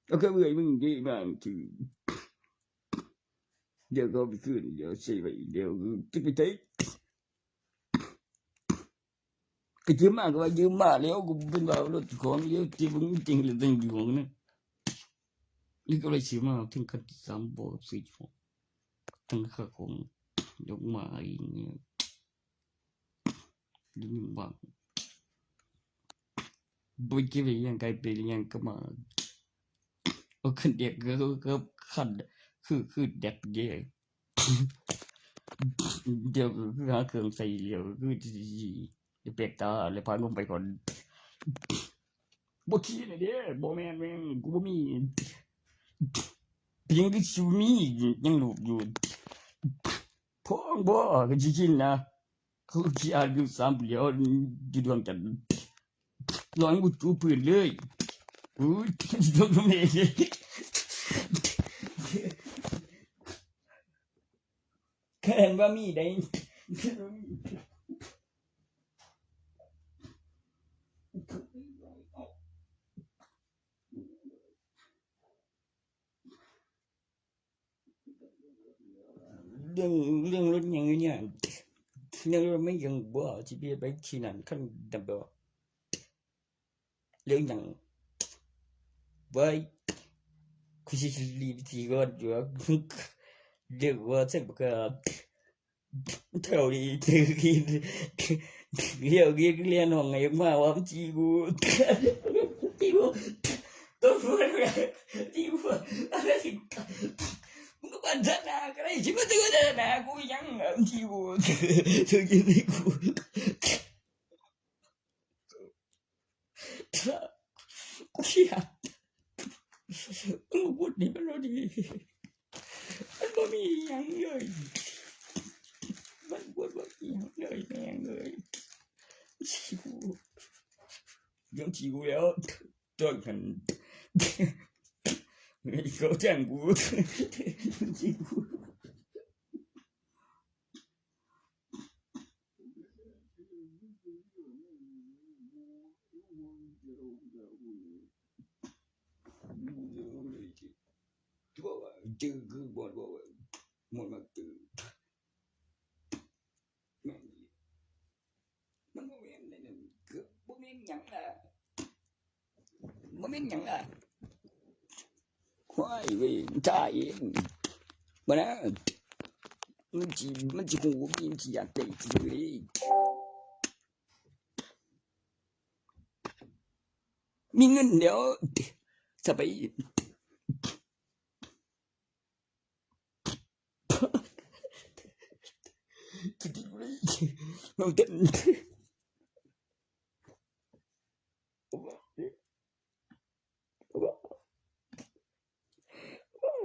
แล้วก็เมื่อยมึงดีมากคือเดี๋ยวก็ไปขึ้นเดี๋ยวใส่ไปเดี๋ยวจะไปเตะก็ยืมมากก็ว่ายืมมากแล้วกูเป็นบ่าวรถของเยอะที่มึงจริงหรือจริงของนะนี่ก็เลยซื้อมาถึงขั้น3 บอก4 ชั่วโมงทั้งค่าของดอกไม้เนี่ยยืมบ้างไปเก็บยังไงไปยังก็มาเอาขึ้นเด็กก็ขันคือเด็กเย่เดี๋ยวคือหาเครื่องใส่เดี๋ยวคือจะเปกตาเลยพาลงไปก่อนบ่ขี้เลยเด้บ่แม่นแม่งกูบ่มีเพียงก็สิมียังหลุดอยู่พ่อบ่ก็สิกินนะเขาขี้อายุ3 ปีแล้วอยู่ดวงจันทร์ร้อยกูจูพื้นเลยอู้ยโดนแม่แค่เห็นว่ามีได้เรื่องรถอย่างเงี้ยเรื่องรถไม่ยังบ่สิไปที่นั่นคันดับบ่เรื่องอย่างไว้กูสิรีบที่ก่อนอยู่เดี๋ยวว่าสักบ่ก็เท่านี้กินเรียวกินเรียนห้องไงมาว่าจีกูจีกูตัวพูดอะไรจีกูอะไรสิมึงก็บันทึกนะก็ได้ชิบะตัวนะกูยังจีกูเธอกินกูกูเสียมึงพูดนี่มันรู้ดีมันบ่มียังเลยมันพูดว่ายังเลยแม่งเลยจีกูยังจีกูแล้วจนกันเขาแจ้งกูจีกูจื้อคือบ่บ่มันมาจื้อมันบ่แม่นนั่นคือบ่แม่นหยังล่ะบ่แม่นหยังล่ะควายเว้ยตายเองบ่นะมันสิหูมันสิอยากได้สิเว้ยมีเงินเดี๋ยวจะไปคิดดีเลยน้องเต้น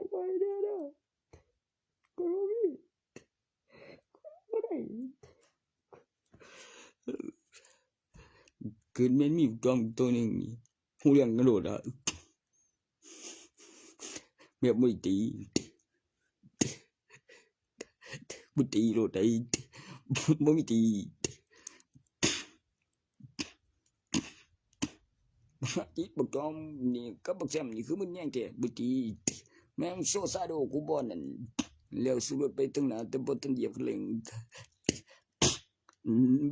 ไปเด้อก็มีบ่ได้คือมันมีตัวหนึ่งหูเรื่องกระโดดอ่ะแบบไม่ตีบ่ตีโลดได้บ่มีตีอีบักจอมนี่กับบักแซมนี่คือมันแย่งแต่บ่ตีแม่งโซซาโดกูบ่นั่นแล้วสู้รถไปถึงหน้าแต่บ่ทันเหยียบเร่ง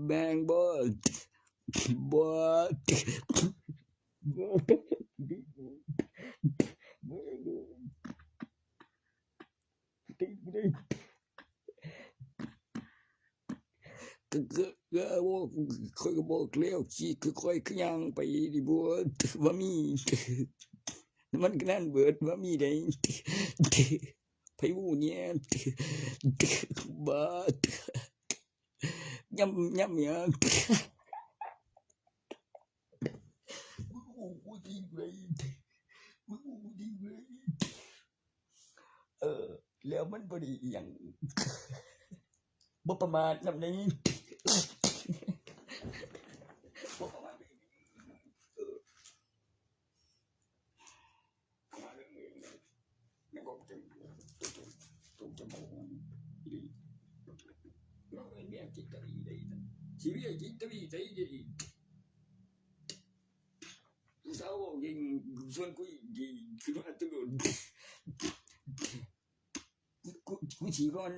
แบงบ่บ่ก็ค่อยก็บอกแล้วขี้คือค่อยคือยังไปดิบ่ว่ามีมันก็นั่นเบิดว่ามีได้ไผวู้เนี่ยบ่ย่ำเนี่ยกูดีเลยมึงดีเลยแล้วมันบ่ดีหยังบ่ประมาทนำนี้บ่ประมาทก็จะมองดีnó nghe chị tới đây chỉ biết chị tới đây เศร้ายิงส่วนกูคือว่าตะโกนกูสิก่อน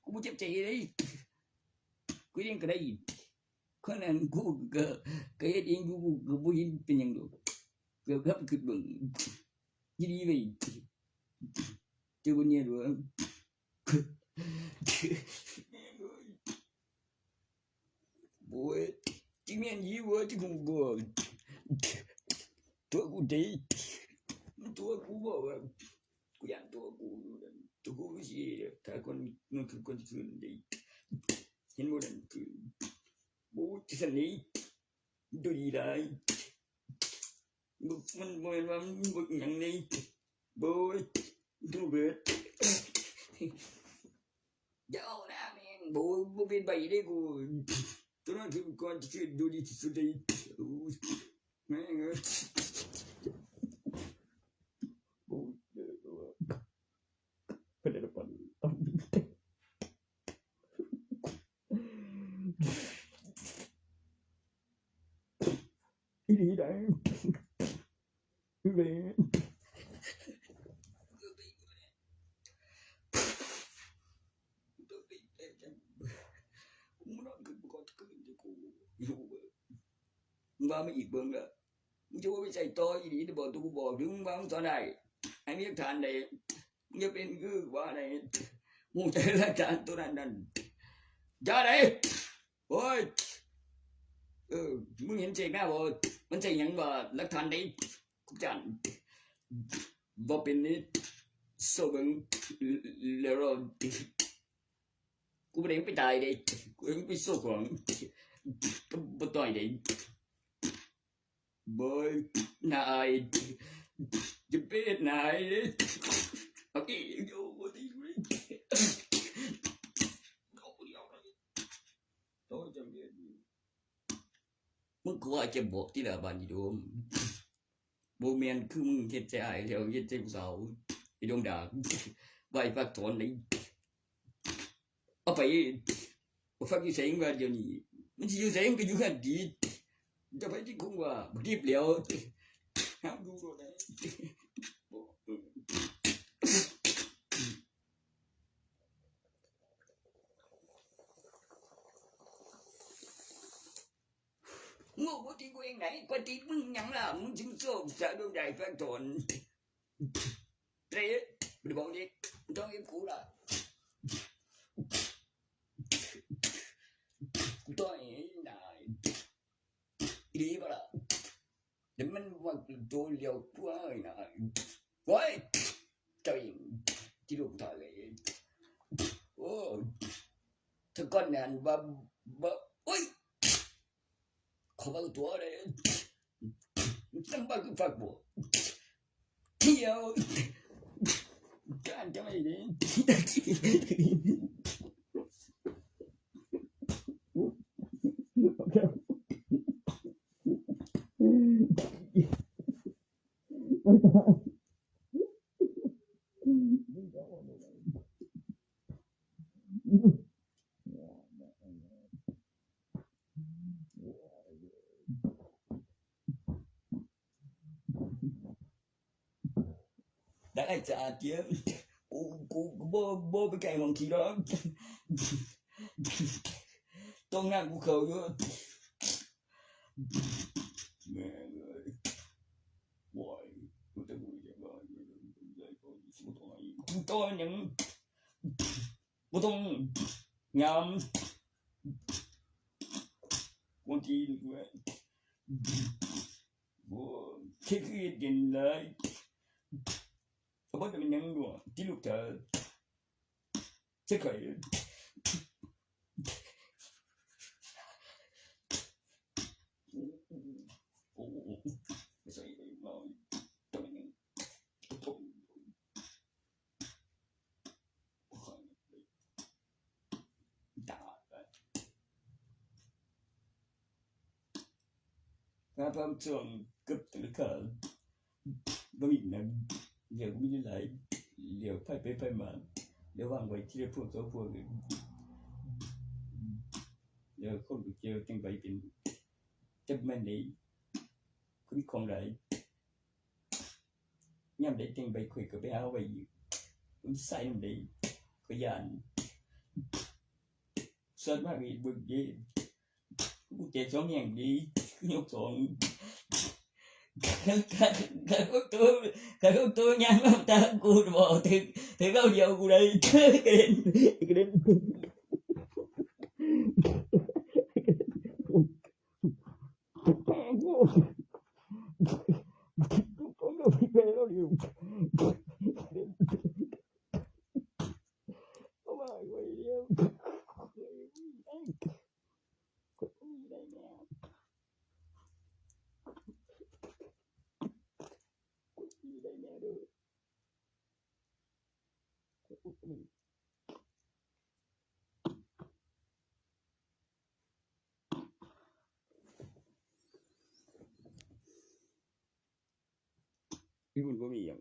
กูบ่เจ็บใจเลยกูยังก็ได้คนนั้นกูก็เฮ็ดเองกูบ่เห็นเป็นหยังดอกเกือบครับคือเบิ่งยิดีไปเจอบ่เนี่ยดอกโอ้ยจิแม่นอีวะที่กูบ่ตัวกูได้ตัวกูบ่ว่ากูอยากตัวกูสิถ้าคนมันคือคนคืนได้เห็นบ่นั่นคือบ่สิสนิดูดีได้มันบ่แม่นว่ามันบ่หยังนี่บ่ดูเบิดเดี๋ยวนะแม่งบ่เป็นไปได้กูตัวนั้นคือก่อนที่ดูดีที่สุดได้แม่งโอ้เด้อเพิ่นได้ปานอีหลีได้เว้ยว่าไม่อีกเบิ่งล่ะมึงจะว่าไปใส่ต่ออีหลีได้บ่ตัวกูบอกถึงว่ามึงตอนได้ให้มีหลักฐานได้มึงจะเป็นคือว่าได้มึงจะหลักฐานตัวนั้นอย่าได้โอ้ยมึงเห็นเจกหน้าบ่มันใช่หยังว่าหลักฐานได้กูจันบ่เป็นนี่โซเบิ่งแล้วกูบ่ได้ไปตายเด้กูไปโซของบ่ต่อยเด้boy naiจะเป็นนายโอเคโยบ่ดีเว้ยเอาเดียวเลยโตจังเดียวมึงก็ว่าจะบอกที่ละบ้านอีโดมบ่แม่นคือมึงเฮ็ดใจอ้ายแล้วเฮ็ดใจผู้สาวอีโดมด่าไว้ฟักถอนนี่เอาไปบ่ฟักอยู่ไสว่าเดี๋ยวนี้มันสิอยู่ไสก็อยู่กันดีจะไปที่คงว่ารีบแล้วห้ามดูโดนงูบ่ที่กูเองไหนปฏิมึงหยังล่ะมึงจึงโซ่สะดวกใหญ่แฟนตนเตะบ่บอกดิต้องเอ็มกูล่ะกูต้องเอ็นได้ดีบ่ล่ะเดี๋ยวมันว่าโดนเลี้ยวกูเอ้ยนะโว้ยเจ้าหญิงที่ลูกทะเลโอ้ถ้าก่อนนั้นว่าโอ้ยขอเอาตัวเลยตั้งบ้านกูฝากบ่เที่ยวการจะไม่ได้ได้จ้าเจี๊ยบกูบ่ไปไกลของขี้ดอกตรงนั้นกูเข้าอยู่แม่เอ้ยโว้ยกูจะกูจะบ่กูต้องหยังบ่ต้องงามคนจีนกูบ่คิดเย็นเลยเพราะว่ามันยังดูที่ลูกเธอจะเคยโอ้ไม่ใช่เราตรงนี้ด่าถ้าทำช่วงกับตัวเขาบ่มีนะเดี๋ยวมีหลายเดี๋ยวไปมาเดี๋ยววางไว้ที่พวกตัวพวกเดี๋ยวคนไปเจอจังไปเป็นจับแม่นนี่ค มีของไหลย่ำได้จังไปคุยกับไปเอาไปมันใส่น้ำได้ก็ยานส่วนมากอีบึกดีกูเจ็บสองอย่างดียกสองการกูตัวยังมาตากูบอกถึงเอาเดียวกูได้กระเด็นพี่บุญบ่มีอย่าง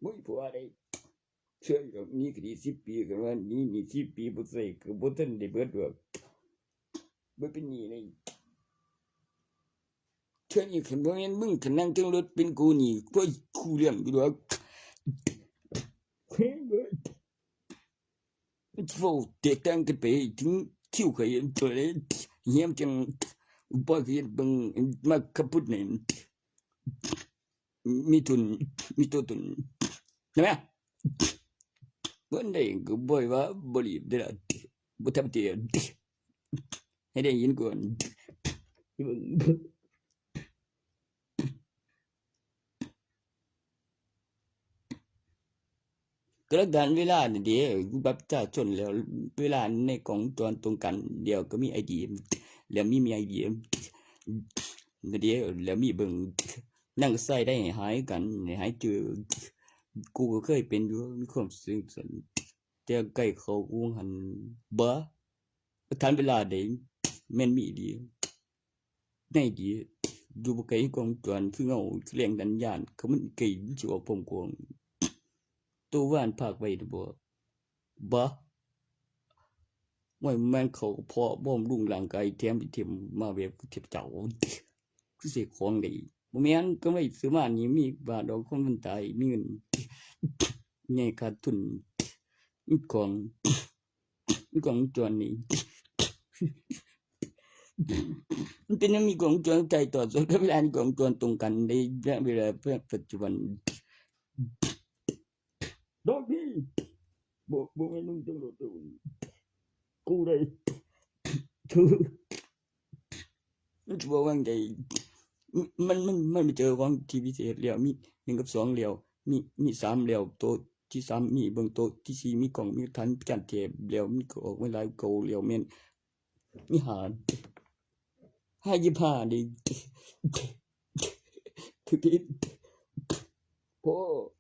บ่มีผัวได้เชื่อกับนี่ก็ดี10 ปีกันว่านี่10 ปีบ่ใส่ก็บ่ทันได้เบิดดอกบ่เป็นหนี้เลยเชื่อนี่คันบ่แม่นมึงคันนั่งเทิงรถเป็นกูนี่ก็คู่เรื่องอยู่ดอกมันสิเว้าแตกต่างกันไปถึงคิวข่อยตัวเลยเหี้ยมจังบ่เคยเห็นเบิ่งมาขับพุทธนี่มีทุนมีตัวตนใช่ไหมบ่ได้ก็บ่ว่าบ่รีบเด้อล่ะบ่ทำเตียให้ได้ยินก่อนกระดานเวลานี่เดียวบัตรประชาชนแล้วเวลาในของจรตรงกันเดี๋ยวก็มี ID แล้วมี ID เดี๋ยวแล้วมีเบิ่งนั่งใส่ได้ให้หายกันให้หายเจอกูก็เคยเป็นอยู่มีความรู้สึกซั่นแต่ใกล้เข้ากูหันบ่ทันเวลาได้แม่นมีอีหลีในดีอยู่บ่ไกลของจรคือเงาแรงดันยานเขามันไกลสิออกพร้อมกวางตัวว่านภาคไว้บ่บ่ว่าแม่นเขาเพาะบ่มรุงร่างกายแถมสิเทียมมาแบบเทียบเจ้าคือสิของได้บ่แม่นก็ไว้ซื้อมานี่มีบาทดอกคนมันตายมีเงินใหญ่ขาดทุนมีของจรนี่มันเป็นมีของจรใจต่อส่วนเวลาของจรตรงกันในเวลาปัจจุบันดอกนี่บ่แม่นมึงตำรวจกูได้คือมันบอกว่าไงมันไม่เจอของที่พิเศษแล้วมี1กับ2แล้วมี3แล้วโตที่3มีเบิ่งโตที่4มีกล่องมีทันการเทปแล้วมีก็ออกมาหลายเก่าแล้วแม่นมี55นี่คือผิดโอ้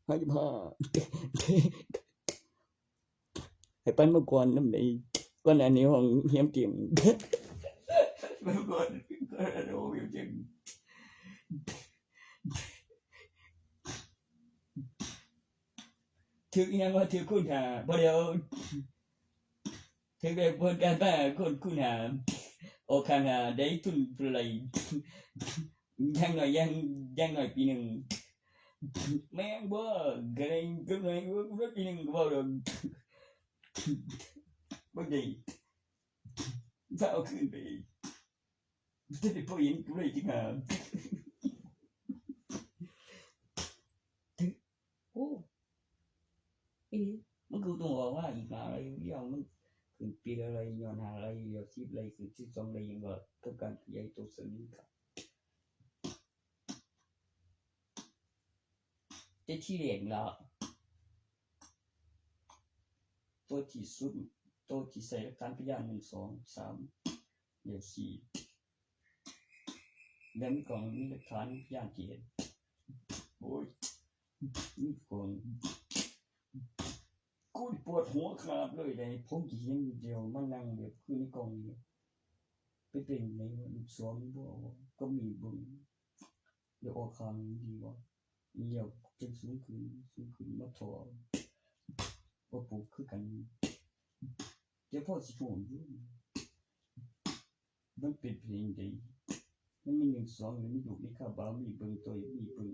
55ให้ปันมาก่อนนำได้ก่อนอันนี้ห้องเฮียมเตรียมมาก่อนโอ้ยจังถือยังว่าถือคุณหาบ่เดี๋ยวถือแบบบนการบ้านคนคุณหาออกข้างหาได้ทุนอะไรยังหน่อยปีหนึ่งแม่งบ่ก็ได้ก็ไงว่าปีหนึ่งก็บ่ดอกบ่ได้ถ้าเอาคืนไปจะได้พอเห็นกูเลยจริงหาโอ้มันคือต้องบอกว่าอีกอะไรเดียวมันคือปีอะไรย้อนหาอะไรเดียว10อะไรคือ12อะไรยังก็กับการขยายตัวสนิทครับจะที่เรียนละตัวที่สุดตัวที่ใส่หลักฐานพยาน1 2 3เดี๋ยว4แล้วมีกล่องมีหลักฐานพยานที่เห็นโอ้ยมีคนกูปวดหัวขนาดเลยได้ผมจะเห็นเดียวมันนั่งแบบคือในกล่องเนี่ยไปเป็นในลูกศรบ่ก็มีเบิ่งเดี๋ยวออกข้างดีกว่าเดี๋ยวจะสูงขึ้นมาถอบ่ปลูกคือกันเดี๋ยวพอสิโหอยู่มันเป็นเพลงใด มันมี1 2มันมีลูกมีข้าวบ่าวมีเบิ่งตัวมีเบิ่ง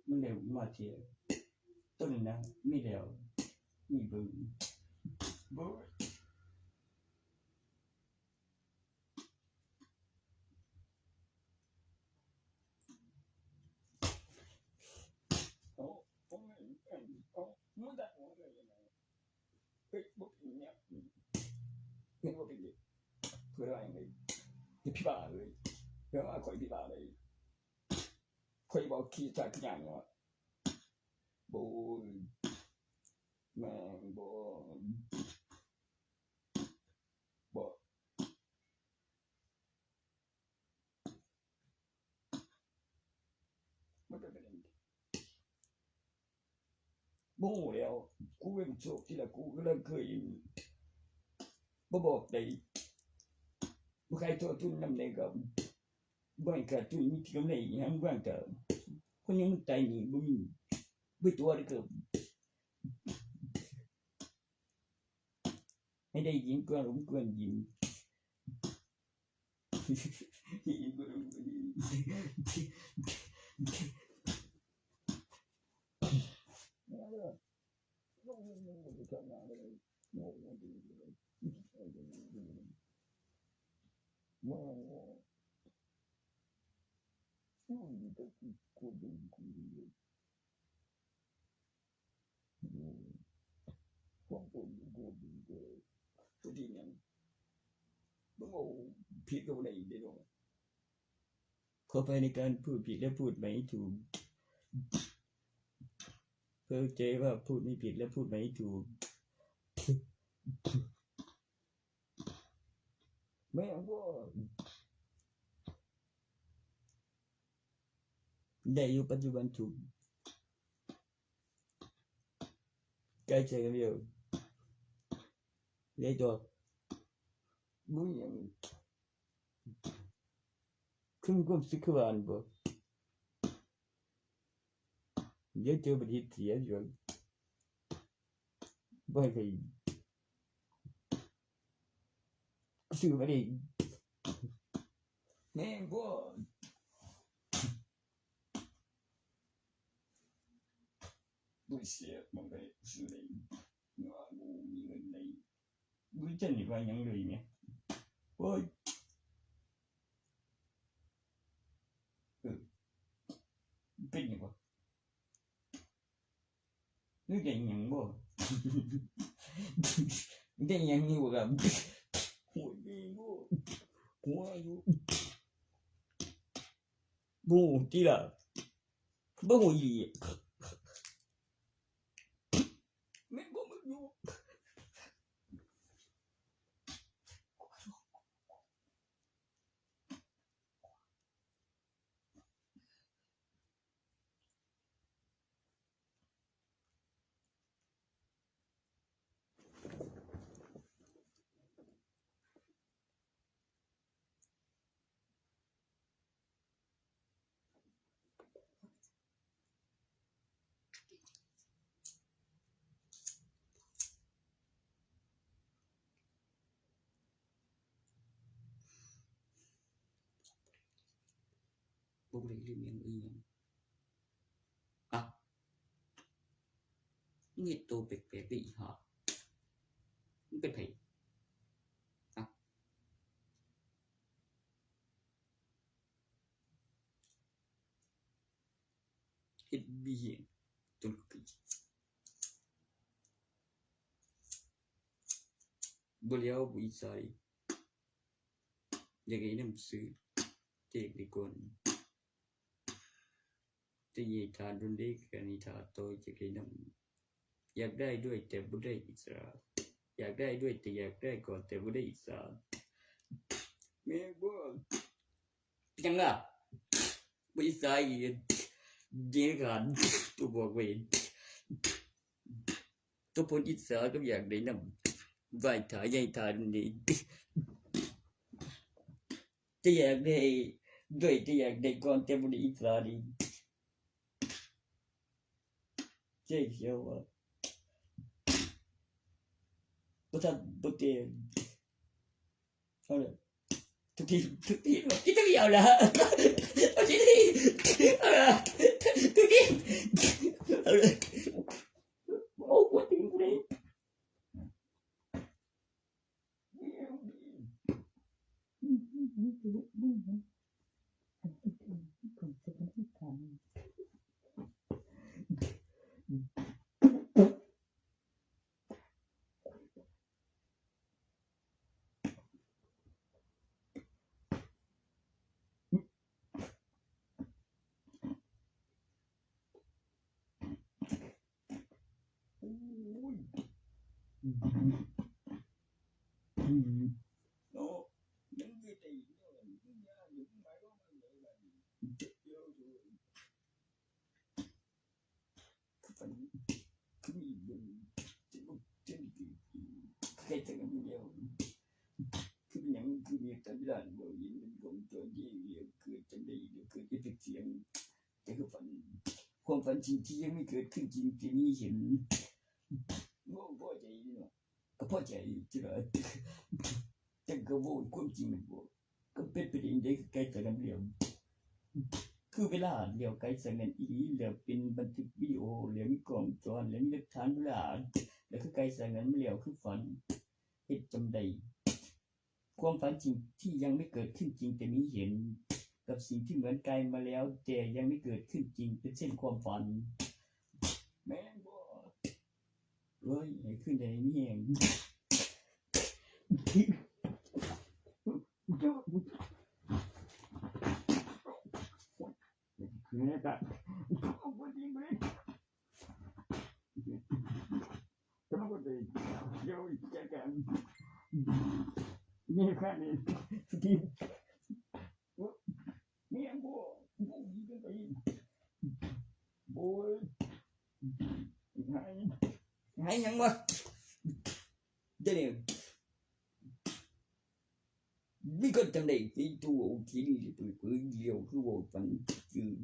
มันแล้วมาเที่ยต้นนะมีแล้วมีเบิ่งบ่เนี่ยบ่เป็นดิเพื่ออะไรเลยพี่บ้าเลยเรื่องข่อยพี่บ้าเลยข่อยบ่ขี้จักอย่างว่าบ่แม่งบ่มันเป็นแบบนี้บ่แล้วกูเป็นโชคที่ละกูก็เลยเคยบ่บอกได้บ่ใครตัวทุนนำได้ก็บ่ให้ขาดทุนมีที่กำไรหยังบ้างก็คนยังมันตายนี่บ่มีบ่ตัวได้ก็ให้ได้ยินก่อนผมควรยินยินก่อนตัวที่ยังบ่เอาผิดกับอะไรอีกได้เนาะขออภัยในการพูดผิดและพูดไม่ถูกเข้าใจว่าพูดไม่ผิดและพูดไม่ถูกไม่เอาบ่ได้อยู่ปัจจุบันถูกใกล้ใจกันเดียวได้ตัวบ่ยังคือมีความสุขว่าอันบ่เดี๋ยวเจอบัดนี้เสียอยู่บ่ให้ซื้อมาได้แม่งบ่บ่เสียมันไปซื้อได้ว่าบ่มีเงินได้บ่จังนี่ว่าหยังเลยแม่โอ้ยเป็นหยังบ่นึกได้หยังบ่ได้หยังนี่บ่ครับโอ้ยบ่หัวอยู่บ่ติล่ะบ่ฮู้อีแม่บ่มึกอยู่บ่ได้ลืมหยังอีหยังอ่ะนี่ตัวแปลกๆได้อีห่ามันเป็นไผอ่ะเฮ็ดบีจนกึบ่แล้วบ่อีสายอยากให้นำซื้อเด็กดีก่อนจะยีทานรุนเด็กกันนิทาโตจะให้นำอยากได้ด้วยแต่บ่ได้อิสระอยากได้ด้วยแต่อยากได้ก่อนแต่บ่ได้อิสระแม่บ่จังล่ะบ่อีสายเย็นกันตัวบอกไว้ตัวพลอิสระก็อยากได้นำไหว้ถ่ายใหญ่ทานนี่จะอยากได้ด้วยจะอยากได้ก่อนแต่บ่ได้อิสระนี่เจ๊เขียวว่าบ่ทันบ่เตเอาล่ะ ทุกทีที่ต้องเอาละเอาที่เอาละทุกทีเอาละโอ้ปวดจริงเลยความฝันจริงที่ยังไม่เกิดขึ้นจริงที่นี่เห็นบ่พอใจเนาะก็พอใจจิล่ะแต่ก็บ่ความจริงมันบ่ก็เป็นไปได้ได้ใกล้จะกันแล้วคือเวลาเลี้ยวไกลสังนั้นอีแล้วเป็นบันทึกวิดีโอแล้วมีกล้องจรแล้วมีหลักฐานเวลาแล้วคือไกลสังนั้นมันแล้วคือฝันเฮ็ดจำได้ความฝันจริงที่ยังไม่เกิดขึ้นจริงแต่มีเห็นกับสิ่งที่เหมือนไกลมาแล้วแต่ยังไม่เกิดขึ้นจริงเป็นเช่นความฝันแม่นบ่เฮ้ยให้ขึ้นได้มีแฮงคือนะจ๊ะบ่จริงเลยก็บ่ได้เดี๋ยวจัดการนี่ค่ะนี่ที่นี่อันบ่มีกันไปโอ้ยให้หยังวะเดี๋ยวนี้มีคนจำได้ที่ตัวที่นี่เปิดเดียวคือว่าฝันจืด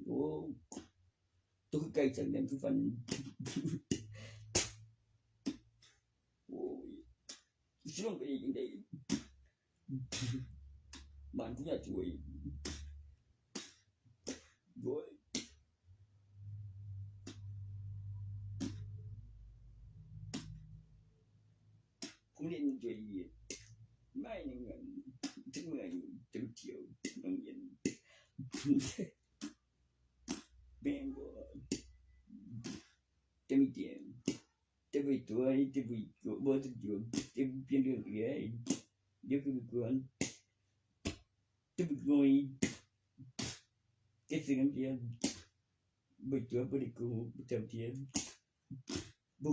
โอ้ตัวใกล้จังนั้นคือฝันโอ้ยช่วงไปจังได๋บ้านผู้ใหญ่ช่วยโอ้ยผมเรียนช่วยไม่นึงเงินถึงเมื่อยจะเที่ยวโรงเรียนแม่งบ่จะมีเตียงจะไปตัวจะไปตัวบ่จะอยู่จะเปลี่ยนเรื่องเลยเดี๋ยวคือก่อนจะไปงอยจะสิ่งเดียวบ่ตัวบ่ได้กูบ่จำเทียนบ่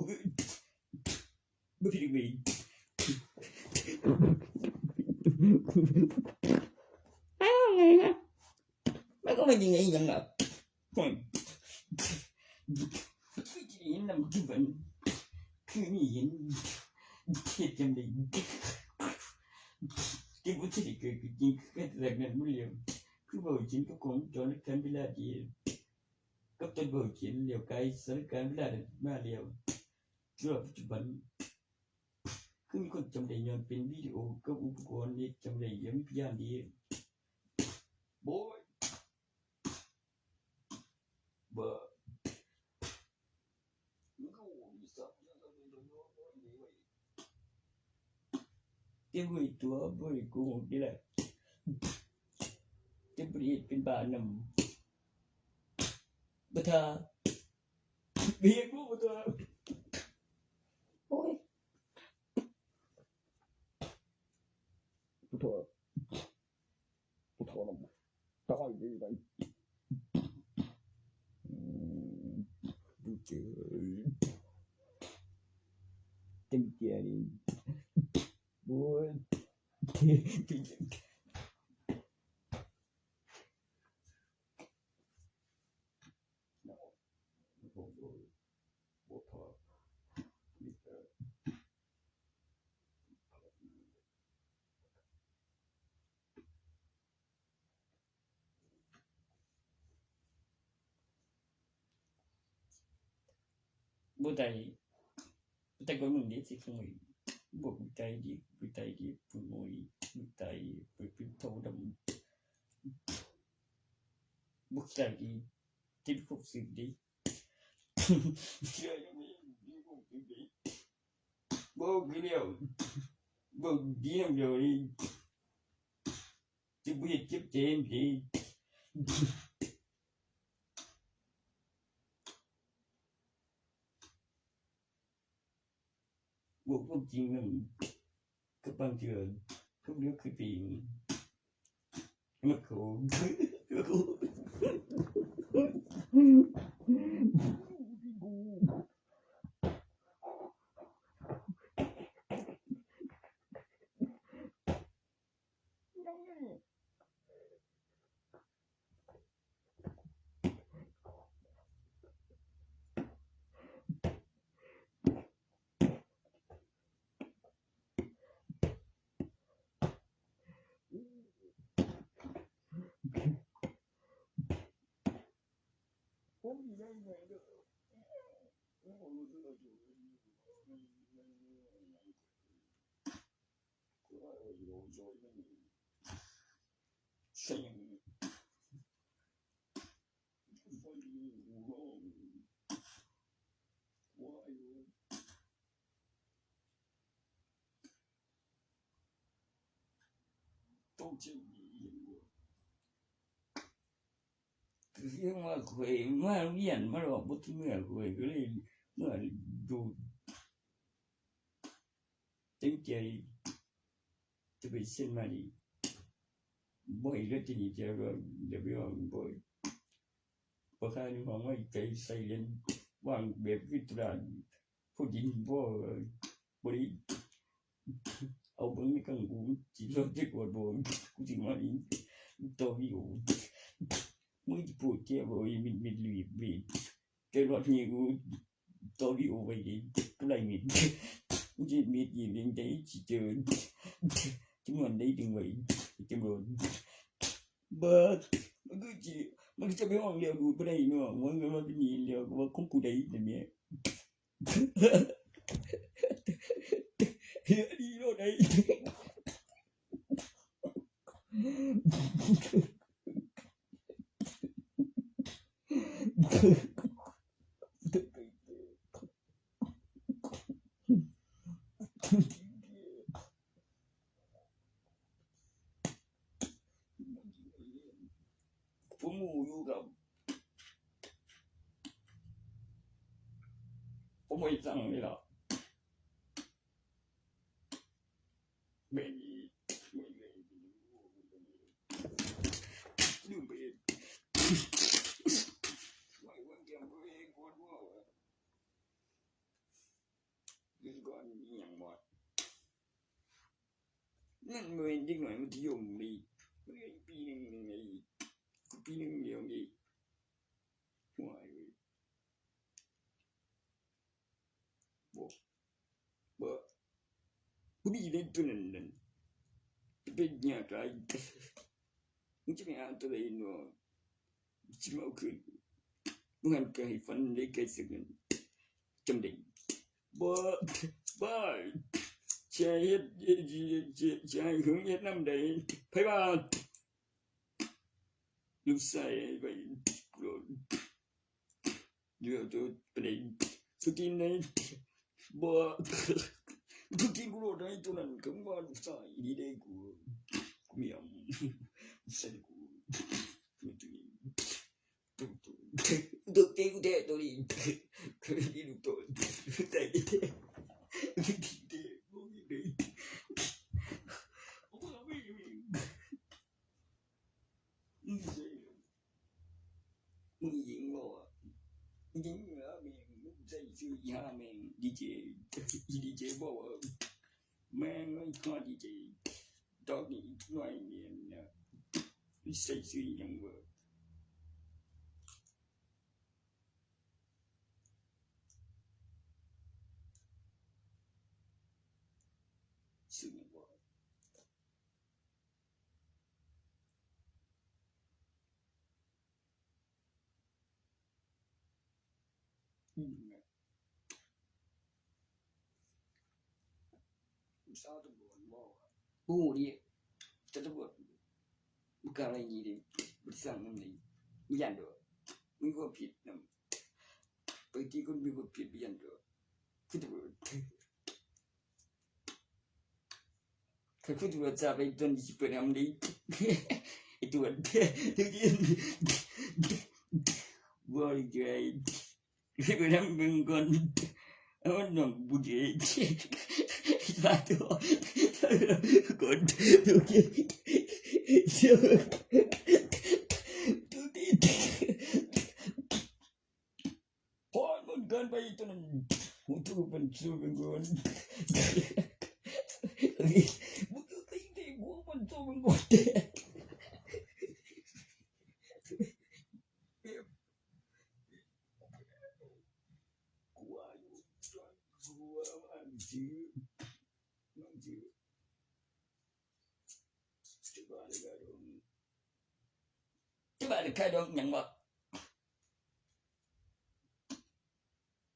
ผิดอีกมันก็ไม่จริงไงยังอ่ะคือจริงนำคือมันคือนี่เห็นเฮ็ดจังได๋ที่บ่สิเกิดจริงก็แต่นั้นบ่เรียวคือบ่จริงก็คงจนกันเวลาดีกับต้นบ่จริงเดียวไกลสถานการณ์เวลามาแล้วชั่วปัจจุบันคือมีคนจำได้ย้อนเป็นวิดีโอกับอุปกรณ์นี้จำได้ยังมีพยานดีโบ้ยบ่เจ้าบ่ตัวบ่กูนี่แหละเจ้าบ่เป็นบ้านำบ่ทาเบียกูบ่ทาโอ้ยบ่ทานำตายดีได้ดูเจอเต็มเกียร์นี่โอ้ยบ่ได้แต่ก็มึงนี่สิคง บ่ใจดีผู้น้อยใจไปเป็นโทดำบ่ใจดีติดคุกสิดีเชื่อยังมีคุกสิดีบ่กินแล้วบ่ดีนำเดียวนี่สิบ่เฮ็ดเจ็บใจดีบ่ความจริงนั่นก็บางเทื่อก็เรื่องคือจริงมันโคต้องจริงคือยังว่าเคยมาเรียนมาหรอกบ่ที่เมื่อเคยก็เลยเมื่อดูตั้งใจจะไปเส้นมาดีบ่อยก็จะนี่จะก็เดี๋ยวบ่บ่อยบ่ค่าอยู่ห้องไว้ใจใส่เรียนวางแบบวิตราผู้หญิงบ่ดีเอาเบิ่งในกังกูสิรถจะกดบ่กูสิมาอีตัววิวมึงจะพูดเจ้าบ่มิดลีบแกรถนี่กูตัววิวไว้กูได้มิดกูจะมิดยิงเรื่องใจสิเจอจังมันได้ดึงไว้จังบ่มันจะไปห้องเรียนกูบ่ได้เนาะมันเป็นนี่แล้วว่าของกูได้นั่นแหละดีโลดได้ผมอยู่กับผมไม่สั่งเลยล่ะไม่ลืมไปไม่ว่าแกบ่เองคนว่านี่ก่อนอีหยังบ่นั่นบ่เห็นจังหน่อยมันสิยมนี่มันปีนึงไงปีนึงเดียวนี่ห่วยบ่มีเล่นตัวนั้นเป็นหยังไงมึงจะไปหาตัวใดเนาะสิมาเอาคืนมึงหันก็ให้ฟันได้แค่สึกนั้นจำได้บ่ใช่เฮ็ดใช่หึงเฮ็ดนำได้ไผว่าลูกชายไปโกรธเดี๋ยวตัวไปได้สุกินได้บ่ทุกทีกูโดนได้ตัวนั้นก็ว่าลูกชายดีได้กูมีอ่ำใส่กูตัวเต็งแต่ตัวนี้คือนี่ลูกตัวแต่ดีแต่บ่มีเลยโอ้ไม่มีมึงยิงบ่ยิงแล้วแม่งมึงใส่ชื่ออีห่าแม่งดีเจบ่ว่าแม่งไอ้ข้อดีเจดอกนี่หน่อยเนี่ยนะใส่ชื่อหยังบ่ชื่อบ่ สาวตำรวจบ่ฮู้ดิแต่ตำรวจบ่กล้าอะไรงี้ดิบ่สั่งนำนี่มียันดอกมีความผิดนำบางทีคนมีความผิดบ่ยันดอกคือตำรวจคือตำรวจจะไปโดนสิเปิดนำดิไอ้ตำรวจทุกทีบ่ได้ใจสิเปิดนำเบิ่งก่อนเอาน้องบุญมาตัวก่อนทุกทีพอมันเกินไปตอนนั้นหูทุกมันสู้กันก่อนมึงก็ตีตีหัวมันสู้กันก่อนจะบ้าเลยใครดอกหยังวะ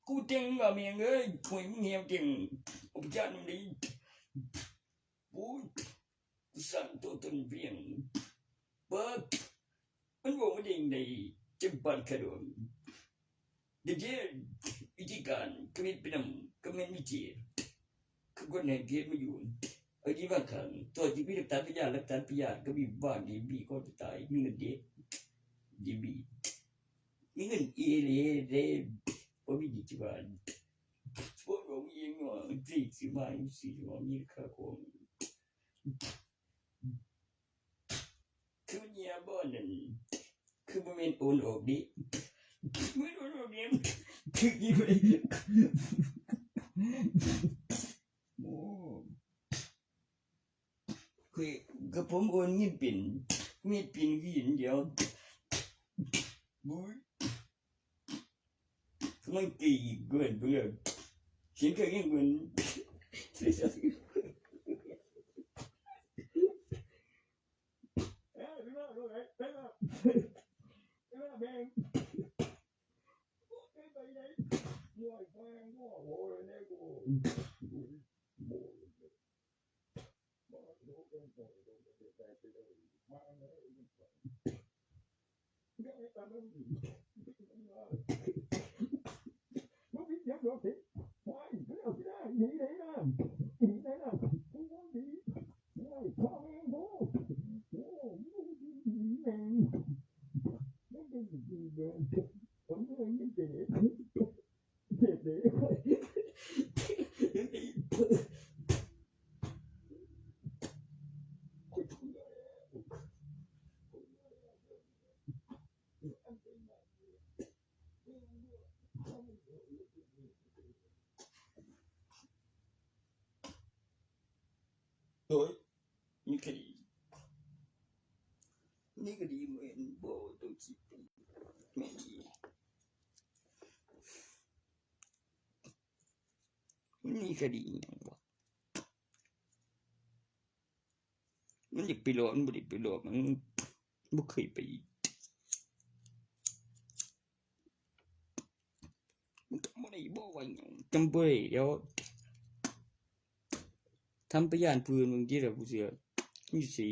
กูเต็งว่าเมียเอ้ยคุยมึงเหี่ยวเต็งอุปจารณ์นี่กูสั่งตัวตนเพียงเบิกมันบอกว่าเองในจังหวัดขะดมเดี๋ยววิธีการกมิดเป็นกมิดวิจิคือคนแห่งเกียรติมาอยู่ไอ้ที่ว่าขังตัวที่มีหลักฐานพยานก็มีบ้านดีบีก็ตายมีเงินเด็กดีบีมีเงินเอเลเรบ่มีดิจิบันบ่รู้เองว่าสิมาสิว่ามีค่าของคือเนี่ยบ่นั่นคือบ่แม่นโอนออกดิไม่รู้เรื่องคือกี่ไปโอ้คือกับผมโอนเงินเป็นมีเป็นวินเดียวบุ้ยมันตีเกินเบื่อเสียงก็ยังเหมือนโดยนี่คดีเหมือนบ่ต้องคิดแม่ดีนี่คดีหยังวะมันอยากไปหลอกมันบ่ได้ไปหลอกมันบ่เคยไปมันก็บ่ได้บอกว่าหยังจำบ่ได้เดี๋ยวทำพยานปืนบางทีแล้วผู้เสียมีสิ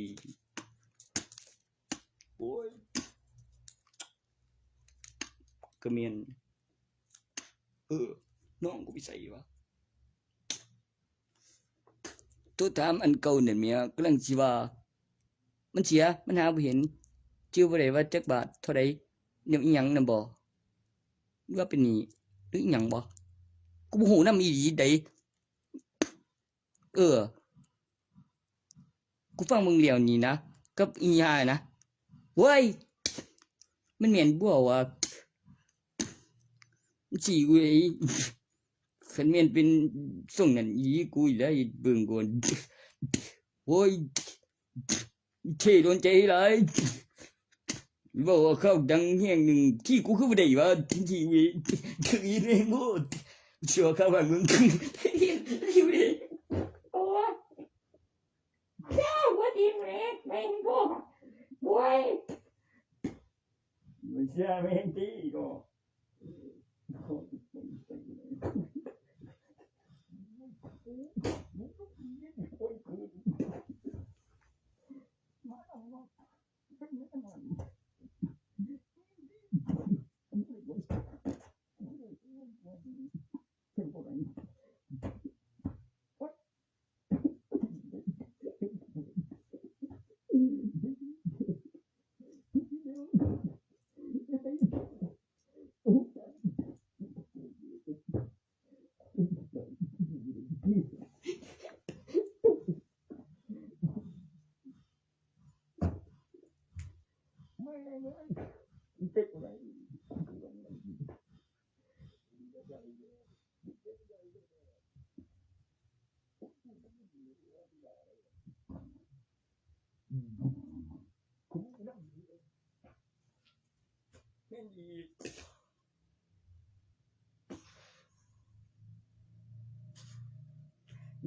โอ้ยก็แม่นน้องกูไปใส่วะตัวถามอันเก่านั่นแม่กำลังสิว่ามันเสียมันหาบ่เห็นชื่อบ่ได้ว่าจักบาทเท่าใดเนี่ยอีหยังนำบ่หรือว่าเป็นหนี้หรืออีหยังบ่กูบ่ฮู้นำอีหลีใดกูฟังมึงแล้วนี่นะกับอีหยังนะเว้ยมันแม่นบ่ว่าสิเว้ยคันแม่นเป็นส่งนั่นอีกูอีแล้วเบิ่งก่อนโอ้ยเท่โดนใจหลายบ่ว่าเขาดังแฮงนึงที่กูคือบ่ได้ว่าที่เว้ยคืออีเรงโหดชัวเขาว่ามึงที่เว้ยโอ้เจ้าบ่ดีเว้ยแม่งบ่โว้ยมันจะแม่นติก็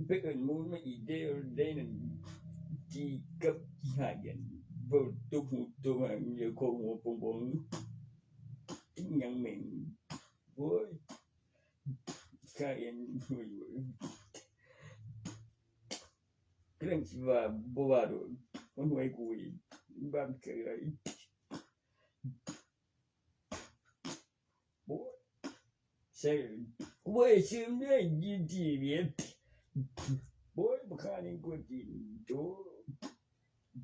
ไปเอิ้นหมู่มาอีกได้นั่นจีกับจีหากันบ่ตุหูตุหางอยู่โคหัวปงอีหยังแม่งโอ้ยข้าเองหูอยู่กำลังสิว่าบ่ว่าดอกมันหวยกูอีกบ้านเกิดโอ้ยใช่เว้ยชื่อเนี่ยยินดีเวียนโอ้ยบ่ค่านี่กูกินโต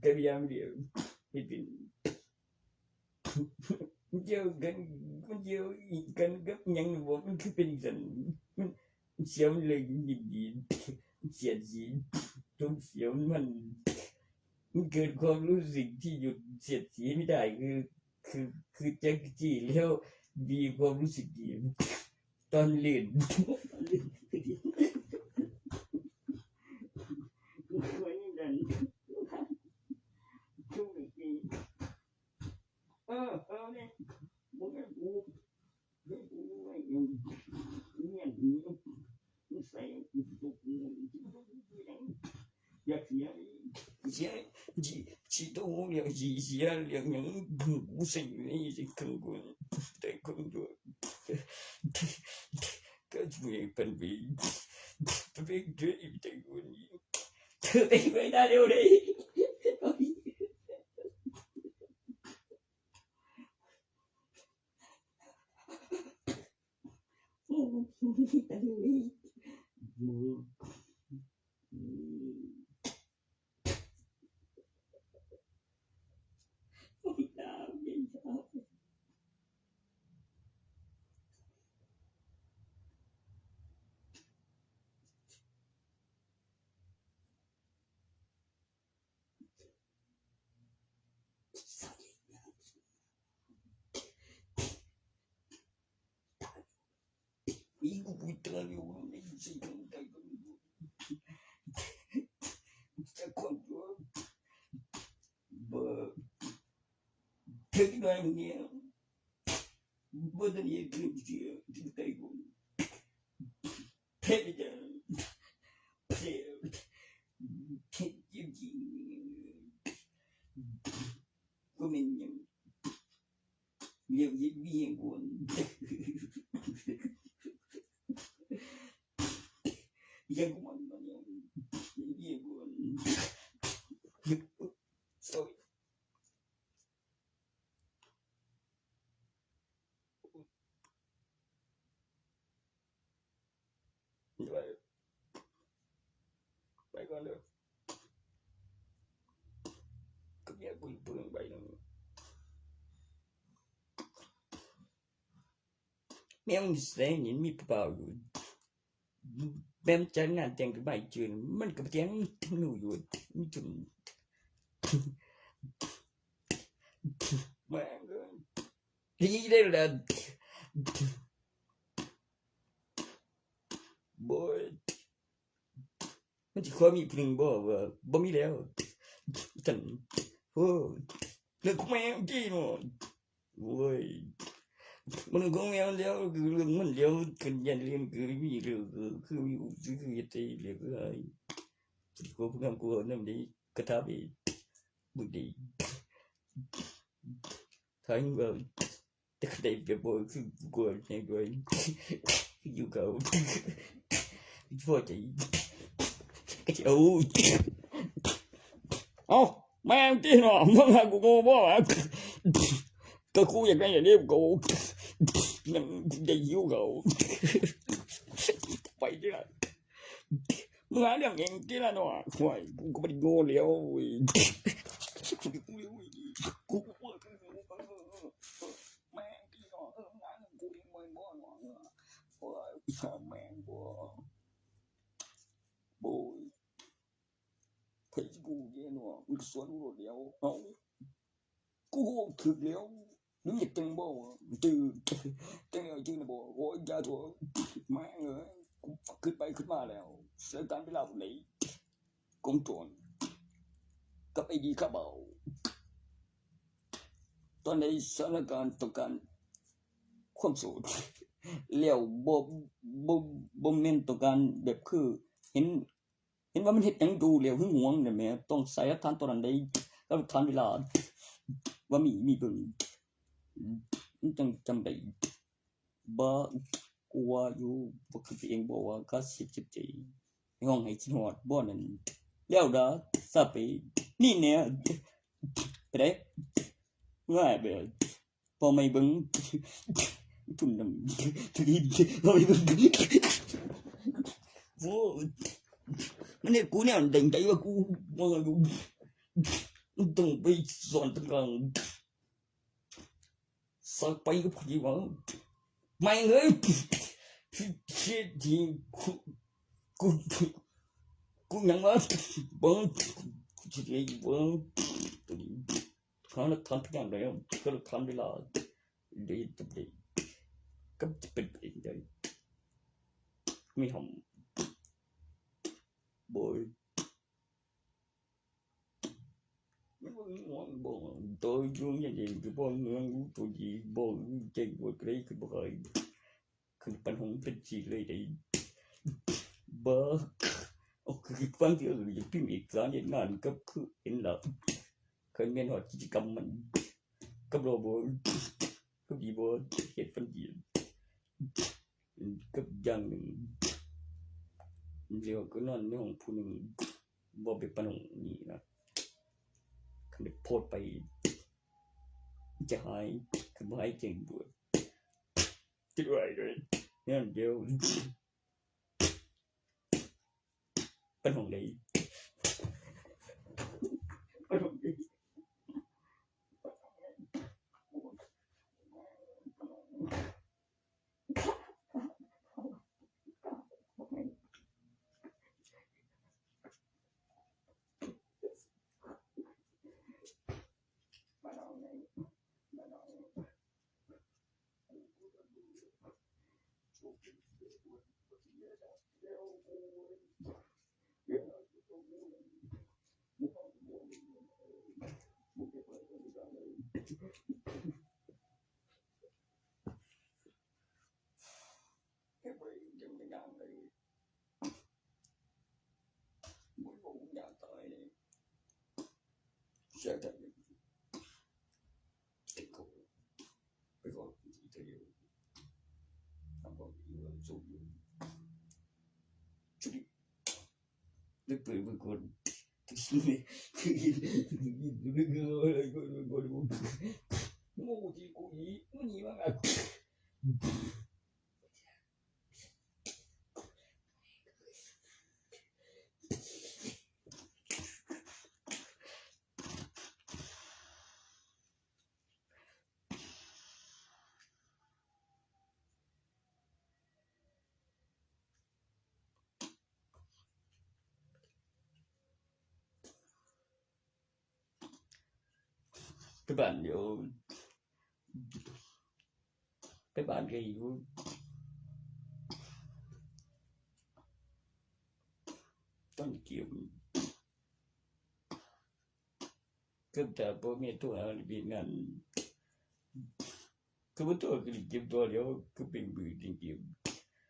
กะเบียมเดียวเฮ็ดเป็นเจ้ากันมันเจ้าอีกกันกับหยังบ่มันคือเป็นจังมันเสียวเลยยินดีเสียจีทุกเสียวมันเกิดความรู้สึกที่หยุดเสียดสีไม่ได้คือจักจี้แล้วมีความรู้สึกดีตอนเล่นอยากเสียchỉ đâu nhiều gì ra liền những vũ sinh này thì không có để không được cái chuyện phần bị biết chuyện thì cũng từ đây về ra đều đi ta đều đi Iku putra ni orang ni sing tak kon ba thik dai ni bodan ye kripti tai ko thik ja thik ji ko men nhiều diễn viên của dân của mình diễn viên của sorry như vậy vậy con được cứ nghe phương vậy là mèo sẽ nhìn mi bảo em chẳng ngàn tiền cái bài truyền mình có tiếng nụ rồi chừng mẹ đi đây là bôiมันจะขอมีพลึงบ่มีแล้วฉันโอ้เรื่องของแม่กี้เนาะโอ้ยมันก็แม่แล้วคือเรื่องมันแล้วกันยันเรื่องคือมีเรื่องคืออยู่คือไอ้เรื่องอะไรก็พวกนั้นกูนั่นดีกระทำอีบุดีทั้งว่าแต่ได้เปรียบบ่คือกูเนี่ยกูอยู่กับพอใจก็จะเอา แม่งที่เนาะมึงหากูบ่ว่าก็กูอยากได้อย่างนี้กูยังได้หิวเขาไปที่ละมึงหาเรื่องเองที่ละเนาะห่วยกูก็บ่ได้โง่แล้วกูแม่งที่เนาะงานกูยังบ่บ่เนาะโอ้ยแม่งบ่โอ้ยเพิ่นกูเนี่ยเนาะมึงสวนกูแล้วเอ้ากูถึกแล้วมึงอยากจังบ่ตื่นจังจริงนะบ่โอ้ยอย่าโถแม่งเอ้ยกูขึ้นไปขึ้นมาแล้วเสียการเวลาพุ่นนี่กงโจรกับไอ้ดีครับเบาตอนในสถานการณ์ต้องการความโสดแล้วบ่แม่นต้องการแบบคือเห็นว่ามันเฮ็ดหยังดูแล้วหึงหวงนั่นแหมต้องใส่หลักฐานตัวนั้นได้กับหลักฐานเวลาว่ามีเบิ่งมันจังจำได้บ่กลัวอยู่บ่คือตัวเองบ่ว่าก็10ใจห้องให้คิดฮอดบ่นั่นแล้วดาซะไปนี่แน่ไปได้ว่าแบบพอไม่เบิ่งทุนนำทีพอไม่เบิ่งโอ้มันเนี่ยกูเนี่ยเด้งใจว่ากูบ่ต้องไปสอนตั้งกันสักไปก็พอดีว่าไม่เอ้ยที่กูยังว่าบ่สิได้บ่เขาทำทุกอย่างแล้วก็ทำเวลาได้จะได้ก็จะเป็นเองได้ไม่ทำบ่ไม่ว่าบ่ตัวยุ่งอย่างนี้ก็บ่เงินตัวดีบ่เก่งบ่ได้คือบ่เคยคือปัญหาเป็นสิเลยได้บ่คือฟังที่อย่างพิมพ์อีกสารอย่างนั้นก็คือเห็นแล้วเคยเรียนหอกิจกรรมมันกับโรบอก็ดีบ่เฮ็ดฟันดีกับอย่างนึงเดี๋ยวก็นอนในห้องผู้นึงบ่ไปปานห้องนี้นะคันได้โพสไปจะหายคือบ่หายเก่งด้วยคิดไว้ด้วยนั่นเดี๋ยวปานห้องใดปานห้องใดใช่ครับไอ้กูไปก่อนเดี๋ยวทำบ่อยู่สูงอยู่ชุดนึกไปเมื่อก่อนที่งูที่กูอีมันนี่ว่าไปบ้านเดี๋ยวไปบ้านก็อยู่ต้นเกี่ยวก็แต่บ่มีตัวมีงานคือบ่ตัวก็เก็บตัวเดียวก็เป็นมือจริง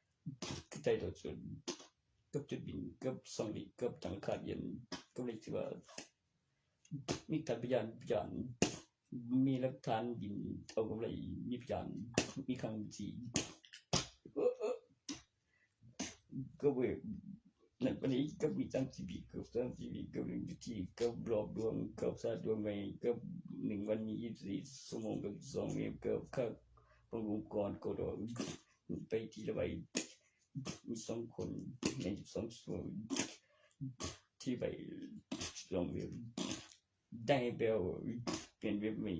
ๆก็ใจต่อส่วนกับจุดบินกับสังลิกับทางคาดเย็นก็เลยสิว่ามีการพยานมีหลักฐานบินเอากำไรมีพยานมีคำจีก็เว้ย นั่นวันนี้ก็มี30ปีกับ30ปีกับ1นาทีกับรอบดวงกับสาดวงใหม่กับ1วันมี24ชั่วโมงกับ2เมตรกับค่าประมกรก็ดอกไปทีละใบมี2คนใน12ชั่วโมงที่ไป2เมตรได้เบลเป็นเว็บใหม่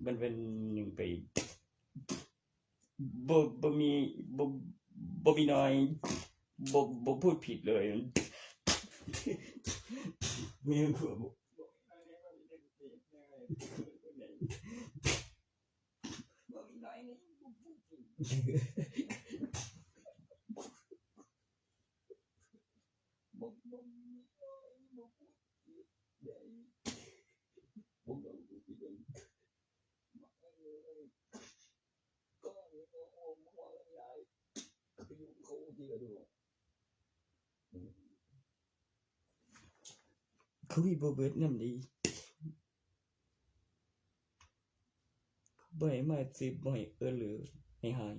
มันเป็น1ไปบ่มีน้อยบ่พูดผิดเลยไม่รู้บ่มีน้อยนี่บ่พูดผิดบ่มีน้อยบ่พูดผิดได้บ่พูดผิดได้ก็ว่าหลายไปอยู่เขาที่ก็ดูเขามีบ่เบิดนำดีบ่ให้มาสิบ่ให้หรือให้หาย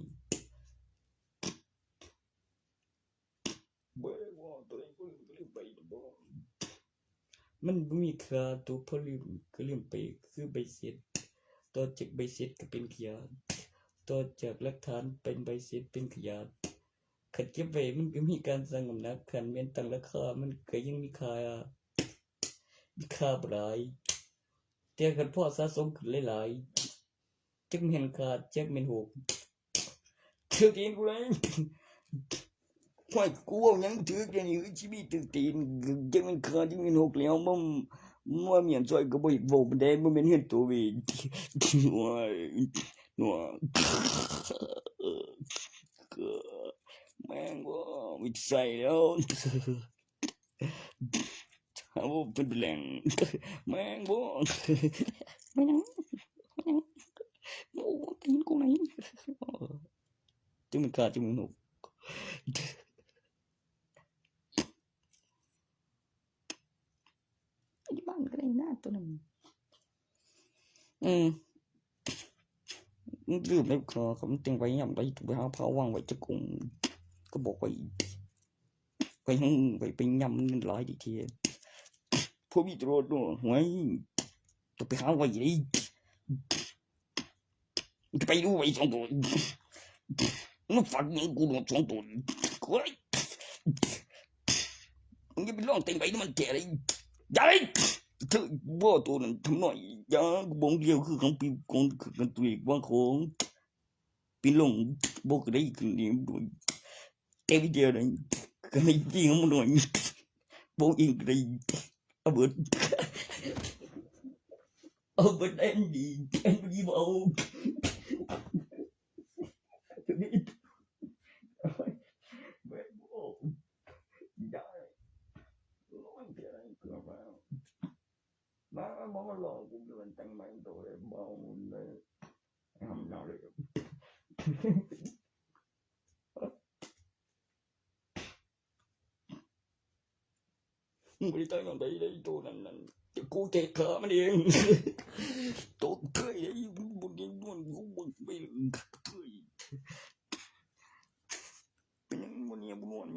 บ่ได้ว่าตัวเองบ่ลืมไปบ่มันบ่มีค่าตัวพอลืมก็ลืมไปคือใบเสร็จต่อจากใบเสร็จก็เป็นขยะต่อจากหลักฐานเป็นใบเสร็จเป็นขยะคันเก็บไว้มันก็มีการสั่งน้ำหนักคันแม่นตั้งราคามันก็ยังมีค่าบ่หลายแต่คันพอสะสมขึ้นหลายๆจักแม่นขาดจักแม่นหกถือตีนกูเลยห้วยกูเว้าหยังถือแค่นี้ชีวิตถือตีนจักแม่นขาดจักแม่นหกแล้วบ่เมียนซอยก็บ่เว้าปานใดบ่แม่นเฮ็ดตัวเว้ยโอ้ยนัวแม่งบ่มีใส่แล้วหาบ่เป็นแหล่งแม่งบ่แม่งโอ้ตีนกูไหนจึงมันขาดจึงมันหกไอ้บ้านก็ได้หน้าตัวนึงลืมแล้วเขามันเต็งไว้ยามใดไปหาเผาวางไว้จักกุ่มก็บอกไว้ไปยำมันหลายดีทีพวกมีตรวจด้วยหวยจะไปหาไว้ดิจะไปดูไว้2ตัวมันฝันมึงกูโดน2ตัวกูไอ้มึงอย่าไปลองเต็งไว้มันแก่เลยอย่าเลยเธอบ่ตัวนั้นทำหน่อยอย่าบ่งเดียวคือของปีของคือกันตัวอีกว่าของปีลงบ่ก็ได้ขึ้นนี่เต็มเดียวเลยก็ไม่จริงมันหน่อยบ่อีกได้เอาเบิดอันดีบ่เอามาลองกูเป็นตั้งใหม่ตัวเลยบ่เลยทำน่าเลยมึงบ่ได้ตั้งอย่างใดเลยตัวนั้นกูเตะขามันเองตัวเคยได้บ่ได้ม่วนกูบ่ไปเคยเป็นยังบ่เนี่ยบ่ม่วน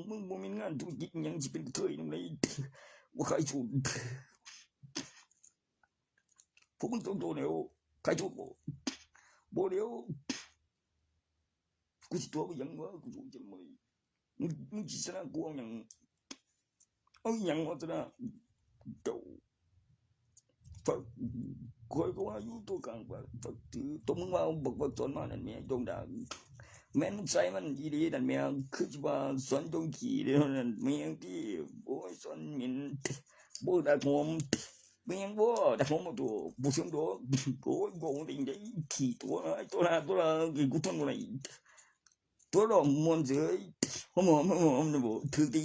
มึงบ่มีงานธุรกิจหยังสิเป็นเคยนำได้บ่ขายชุดพวกมึงต้องโดนแล้วขายชุดบ่เดียวกูสิตัวบ่ยังวะกูจะไม่มึงสิชนะกูเอาหยังวะซะนะเจ้าฝากคอยก็ว่าอยู่ตัวกลางฝากถือตัวมึงว่าบักสอนมานั่นแม่จงดาแม่นมึงใส่มันอีดีนั่นแม่คือสิว่าสอนจงขี้เด้อนั่นแม่งที่โอ้ยสอนหมิ่นบ่ได้ผมแม่งบ่ได้ผมตัวบ่เชิงดอกโอ้ยบ่ได้ได้ขี้ตัวละกูทนบ่ได้ตัวละม่วนเฉยหอมนะบ่ถือดี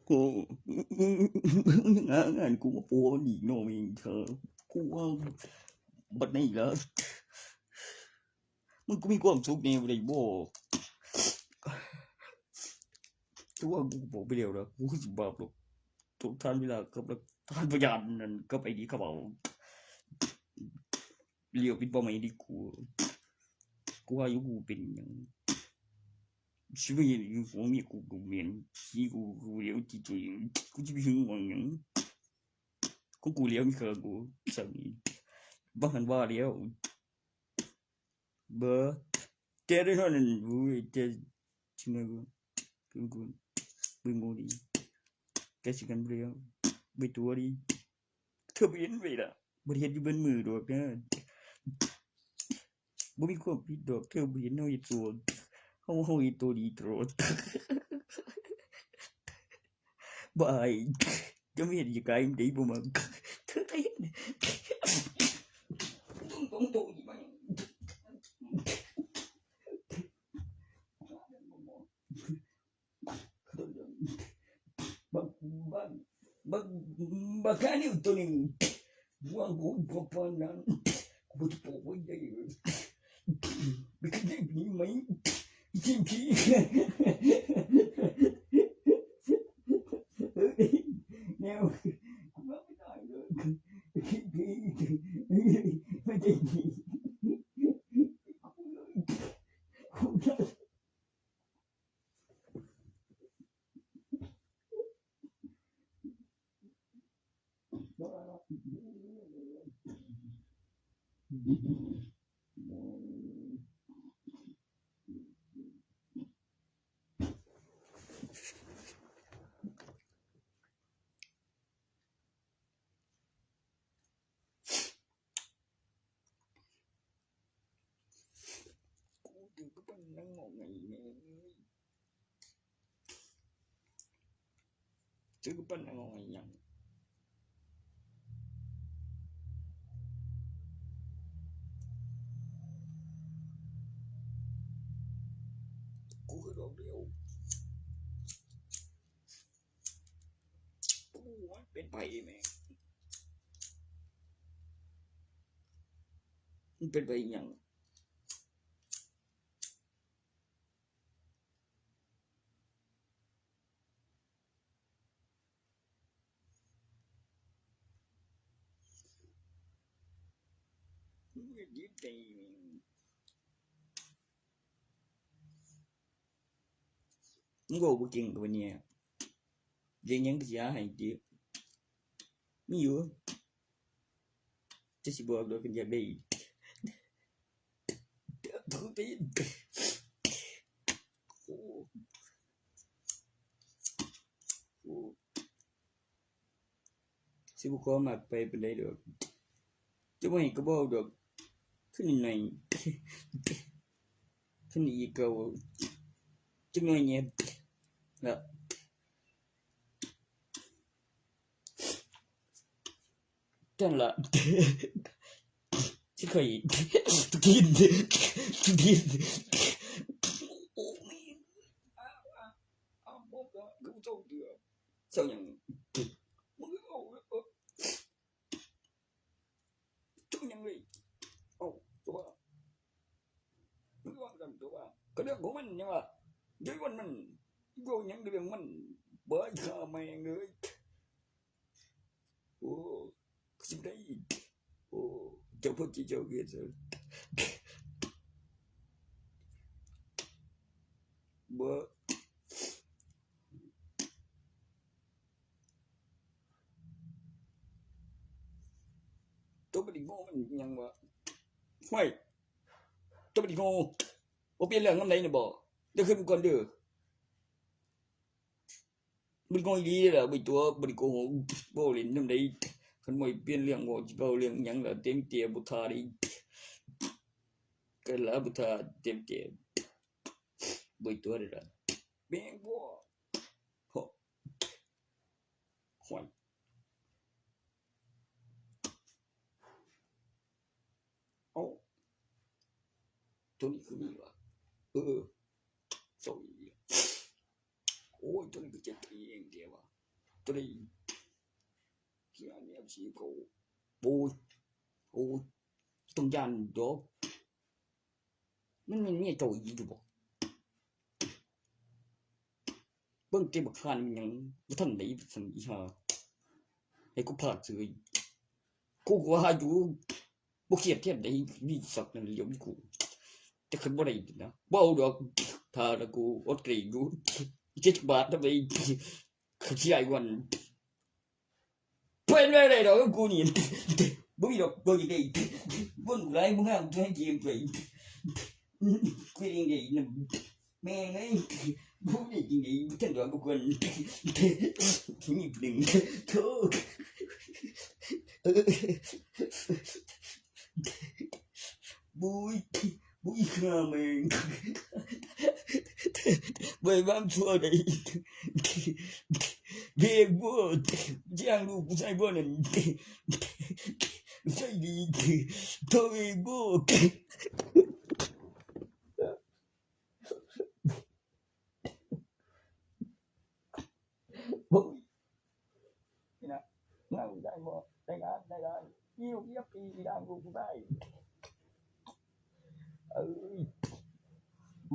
กูงานกูมาปัวมันอีกเนาะมึงเธอกูว่าบัดนี้แล้วมึงก็มีความสุขแนวได้บ่แต่ว่ากูบอกไปแล้วนะกูสิบาปหรอกทุกท่านเวลากับท่านพยานนั่นก็ไปดีเขาเอาเลี้ยวปิดบ่ไม่ดีกูว่าอยู่กูเป็นหยังชีวิตอยู่ของมีกูเหม็นที่กูเลี้ยวจิตตัวเองกูจะไปหึงหวังหยังกูเลี้ยวมีคือกูสั่งบ่หันว่าแล้วบ่เจอได้เท่านั้นกูเจอชิงกูบึงโมดีแกสิกันเรียวไปตัวดีเธอเห็นไว้ล่ะบ่เฮ็ดอยู่บนมือดอกนะบ่มีความผิดดอกเธอบ่เห็นเฮาเฮ็ดตัวเฮาเฮ็ดตัวดีตลอดบ่อายจะไม่เห็นอีกไกลได้บ่มาเธอได้เห็นต้องโตอีกมั้ยบางครั้งนี่ตัวนึงว่ากูพอปานนั้นกูจะบอกว่าได้ไม่เคยได้ยินมั้ยจริงๆแนวกูว่าไม่ได้เลยไม่ได้ดีกูเป็นนั่งงงไงแม่จะกูเป็นนั่งงงไงยังกูคือดอกเดียวกูเป็นไปแม่มันเป็นไปยังยึดใจมึงบอกกูจริงกับเนี่ยยังก็จะให้ดิมีอยู่ จะสิบอกโดยกันอยากได้ทุกทีสิบุคอมากไปเป็นไรดอกจะไม่ก็บอกดอกขึ้นในขึ้นอีกเก่าจังหน่อยเงียบละจังละที่เคยกินโอ้ไม่บอกว่ากูเจ้าเดือดเจ้าอย่างมึงเอาเจ้าอย่างไรเอาตัวมึงว่ากันตัวก็เรื่องของมันเนี่ยว่าเดี๋ยววันมันกูยังเรื่องมันเบื่อข้าแม่งเลยโอ้สิได้โอ้เจ้าพ่อจีเจ้าเกียรติเบื่อตัวปฏิโง่มันยังวะไม่ตัวปฏิโง่ว่าเปลี่ยนเรื่องน้ำไหนเนี่ยบ่เดี๋ยวขึ้นก่อนเด้อมันโง่ดีแหละไปตัวปฏิโง่บ่เล่นน้ำไหนคันไม่เปลี่ยนเรื่องว่าจะเอาเรื่องยังละเต็มเตียบุตรดีก็ละบุตรเต็มเตียไปตัวเด้อแบงบ่โหห่วยเอาตัวนี้คือมีวะสวยโอ้ยตัวนี้ก็เจ็บเองเดียววะตัวนี้ที่อันนี้สีเขาโอ้ยต้องยันดอกมันมีตัวอีกอยู่บ่เบิ่งเก็บบักคานมันยังบ่ทันได้สันอีห่าให้กูพลาดซื้อกูก็หาอยู่บ่เครียดเทียบได้มีสักนั่นเหลียวมีกูแต่คันบ่ได้นะบ่เอาดอกถ้าละกูอดกรีอยู่7 บาททำไมเขาใหญ่กว่าเป็นอะไรดอกกูนี่บ่มีดอกบ่อีกได้บ่กูไรมึงห้ามให้เกมไปกูเองได้นำแม่ไงบ่ได้จริงไอ้ท่านดอกกูคนมีดึงโธ่บุยข้าแม่งไปบ้านชัวได้เบี้ยบัวจ้างลูกผู้ชายบัวนั่นใช่ดีตัวเองบัวบุยนี่นะนั่งได้บ่ได้ยิ้วเยียบปีดังกูได้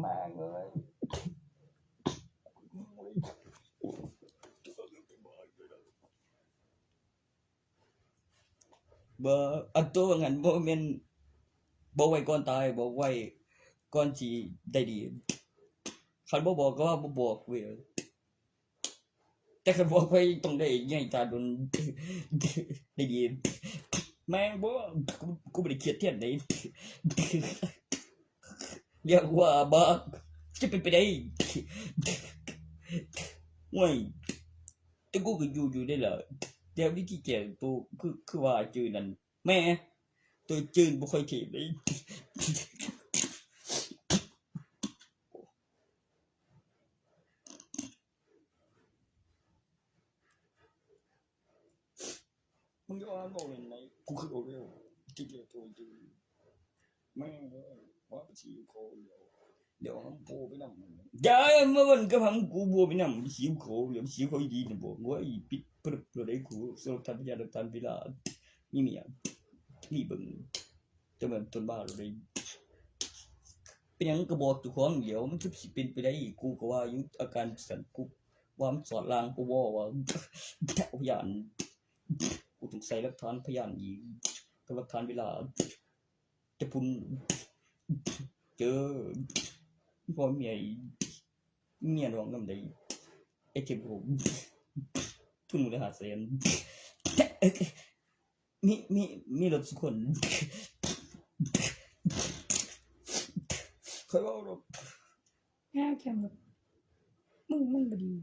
มาเลยบ่อันตัวงั้นบ่แม่นบ่ไว้ก่อนตายบ่ไว้ก่อนสิได้ดีคันบ่บอกก็ว่าบ่บอกเว้ยแต่คันบอกไปต้องได้ใหญ่ตาโดนได้ดีแม่งบ่กูบ่ได้เครียดเทียนได้เรียกว่าบ้าจะเป็นไปได้ไม่แต่กูก็อยู่ได้แหละแต่วิธีแก้ตัวคือว่าจืดนั่นแม่ตัวจืดบ่ค่อยเทเลยมึงจะอ่านบอกยังไงกูคือเอาเร็วที่เดียวตัวจืดแม่ว่าชีโคเดี๋ยวผมปูไปนำอย่ามาวันกับผมกูปูไปนำชีโคเดี๋ยวชีโคดีนะบอกว่าอีปิดปรึกตัวได้กูสรุปทันยาทันเวลานี่มีอ่ะนี่เบิ่งจะเหมือนต้นบ้าเลยเป็นยังกระบอกตัวของเดี๋ยวมันคือสิเป็นไปได้กูก็ว่าอยู่อาการสั่นกูว่ามันสอดลางกูว่าพยานกูต้องใส่หลักฐานพยานอีกกับหลักฐานเวลาจะพุ่นเจอพ่อเมียน้องนำได้ไอ้เจ็บผมทุนมูลค่าแสน มีรถทุกคนค่อยเว้าดอก ห้าแคมแบบมึงบ่ดี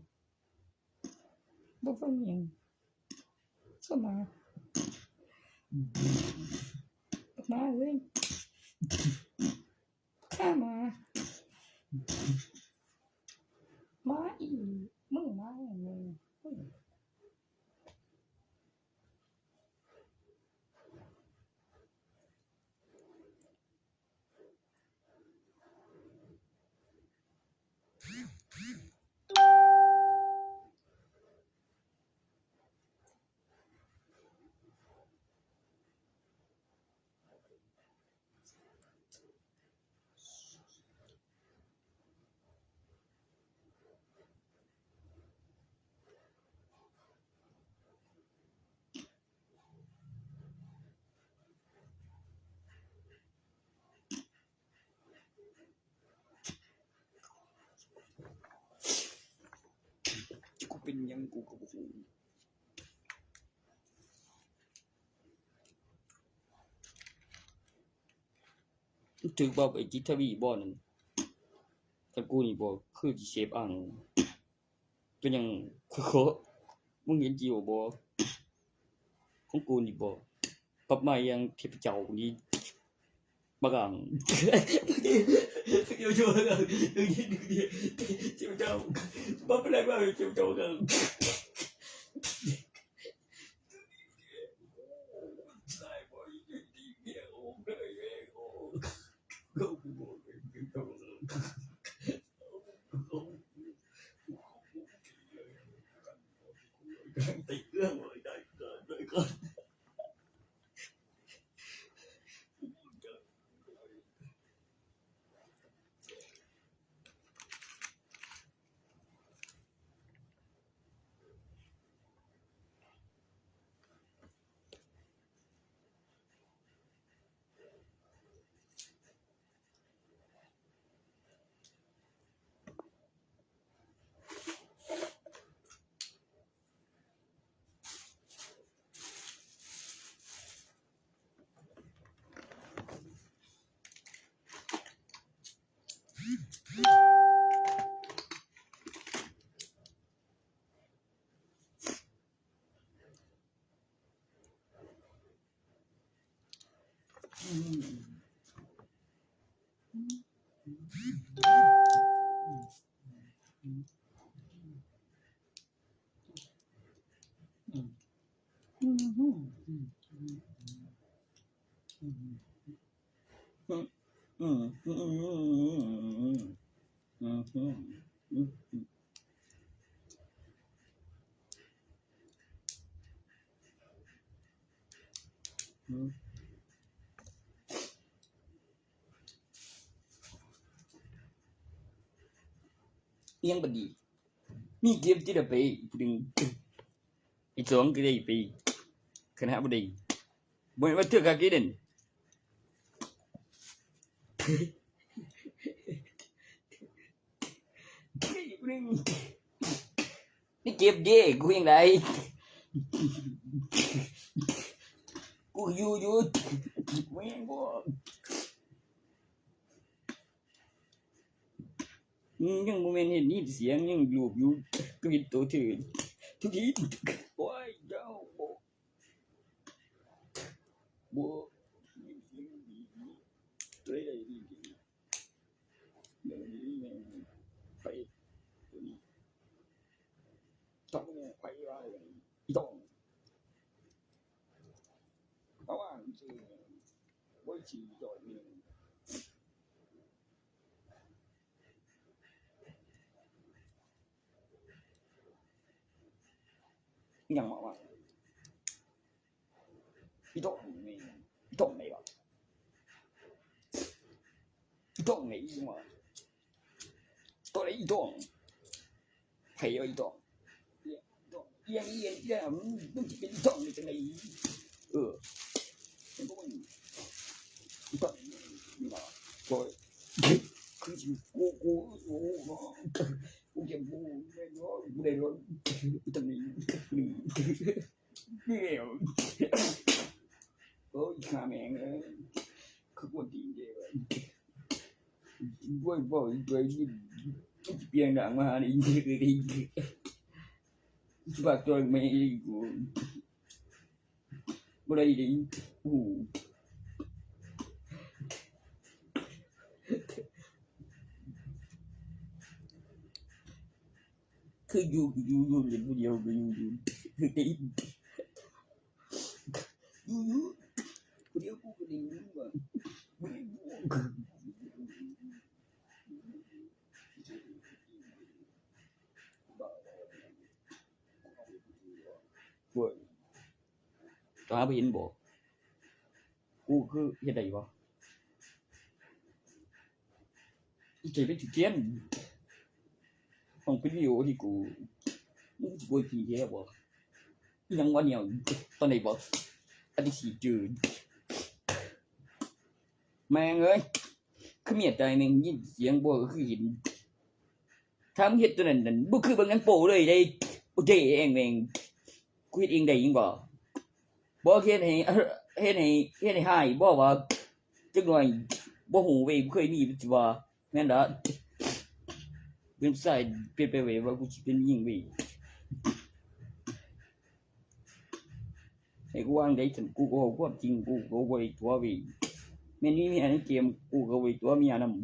บ่ฟังหยังสมามาเว้ยข้ามาอีมึงมาอย่างนึงกูเป็นหยังกูก็บ่ฮู้ถึกบ่ไอ้จิตทวีบ่นั่นคันกูนี่บ่คือสิเสพอ้างเป็นหยังมึงเห็นจิวบ่ของกูนี่บ่ปรับมาอย่างเทพเจ้านี่บักอ่างเดี๋ยวช่วยกันดึงเทพเจ้าบ่เป็นไรบ่เทพเจ้ากันติดเรื่องเลยได้ก่อนยังบ่ดีมีเกมที่ได้ไปพูดถึงอีก2ก็ได้ไปคณะบ่ได้บ่ว่าเทื่อกะกินนี่เก็บเด้กูยังไดกูอยู่แม่งบ่ยังบ่แม่นเห็นนี่เสียงยังรูปอยู่ก็เห็นตัวถือทุกทีโอ้ยเจ้าบ่เลยได้ดีเดี๋ยวนี้ไปต้องไปว่าอีต้องเพราะว่าสิบ่สิจอดนี่ยังมาว่าอีต้องนี่อีต้องไหนวะอีต้องไหนวะตัวไหนอีต้องไผเอาอีต้องเอียงมึงสิเป็นอีต้องได้จังได๋มันบ่มีอีต้องนี่ว่าก็คือสิกูจะบูได้รถอีต้องนี่นี่ ยข้าแม่งเอ้ยคือคนดีเด้อบ่บ่บ่เปลี่ยนดังมานี่ฝากตัวแม่กูบ่ได้ดิคืออยู่อย่างผู้เดียวก็อยู่คือได้อยู่ผู้เดียวกูก็ได้อยู่ว่าบ่ได้บ่ตาบ่เห็นบ่กูคือเฮ็ดได้บ่อีเก็บไปถึงเทียนของวิดีโอที่กูมึงสิบ่ขี้แท้บ่อีหยังวะเนี่ยตอนไหนบ่อันที่สิจืดแม่งเอ้ยคือเมียตายนึงยินเสียงบ่ก็คือเห็นถ้ามึงเฮ็ดตัวนั้นบ่คือเบิ่งหนังโป๊เลยได้โอเคเองแม่งกูเฮ็ดเองได้ยิงบ่บ่เฮ็ดให้หายบ่ว่าจักหน่อยบ่ฮู้เว้ยบ่เคยมีสิว่าแม่นดอกเป็นสายเปลี่ยนไปเว้ยว่ากูสิเป็นยิงเว้ยให้กูวางได้ฉันกูก็เอาความจริงกูก็บ่ได้ตัวเว้ยแม่นมีเมียในเกมกูก็ไว้ตัวเมียนำ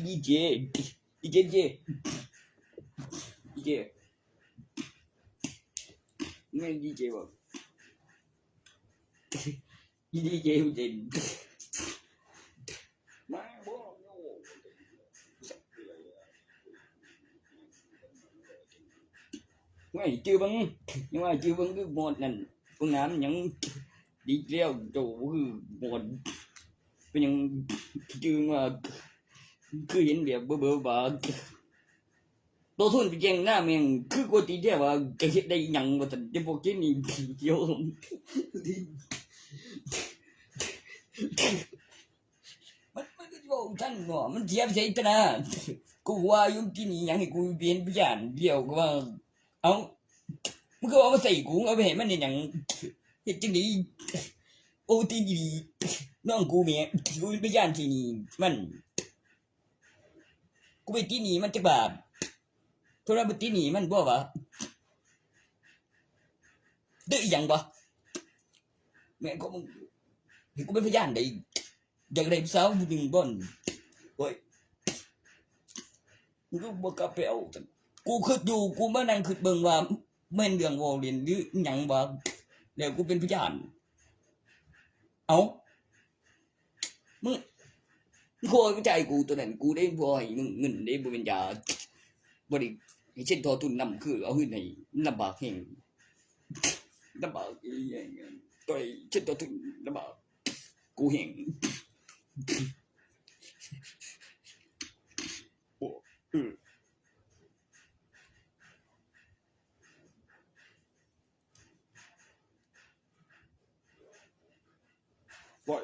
DJ ไม่ดีเจบ่ดีเจฮู้เจนมาบ่ไม่จื้อเบิ่งยังว่าจื้อเบิ่งคือหมดนั่นพวกน้ำยังดีแล้วโตคือหมดเป็นยังจื้อว่าคือเห็นแบบเบ้อๆบ่ตัวทุนเก่งหน้าแม่งคือกูติแท้ว่าจะเฮ็ดได้หยังว่าซั่นแต่พวกเจนี่เกี่ยวมันก็สิว่าซั่นเนาะมันเสียใจตะนะกูว่าอยู่ที่นี่หยังให้กูเป็นพยานเดียวก็ว่าเอ้ามึงก็เอามาใส่กูเอาไปให้มันได้หยังเฮ็ดจังได๋โอ้ที่นี่น้องกูแม่กูเป็นพยานที่นี่มันกูไปที่นี่มันจักบาทโทรศัพท์ที่นี่มันบ่ว่าดื้อหยังบ่แม่ก็มึงให้กูเป็นพยานได้อยากได้สาวผู้หญิงบ่นโอ้ยมึงก็บ่กลับไปเอากูคิดอยู่กูมานั่งคิดเบิ่งว่าแม่นเรื่องเว้าเล่นหรือหยังบ่แล้วกูเป็นพยานเอ้ามึงโคตรใจกูตัวนั้นกูได้บ่ให้มึงเงินได้บ่เป็นยาบ่ได้ให้เช่นทอทุนนำคือเอาเงินให้ลำบากแฮงลำบากอีหยังต่อยเช่นทอทุนลำบากกูแฮงโอ้บ่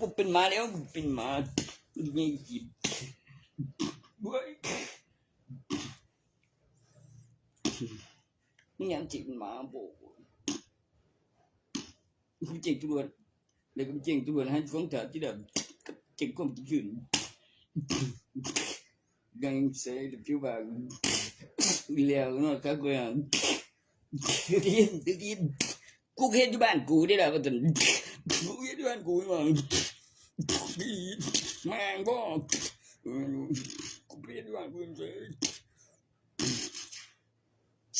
กูเป็นมาแล้วเป็นมานี่จิบเว้ยนี่ยังจิบมาบ่กูเจ็งตัวแล้วก็เจ็งตัวให้ฟ้องถาที่แบบเจ็งความจริงยังใส่the few bag แล้วเนาะก็ยังดินกูเฮ็ดอยู่บ้านกูได้ล่ะว่าซั่นกูเฮ็ดอยู่บ้านกูว่าแม่งบ่กูเฮ็ดอยู่บ้านกูเฉย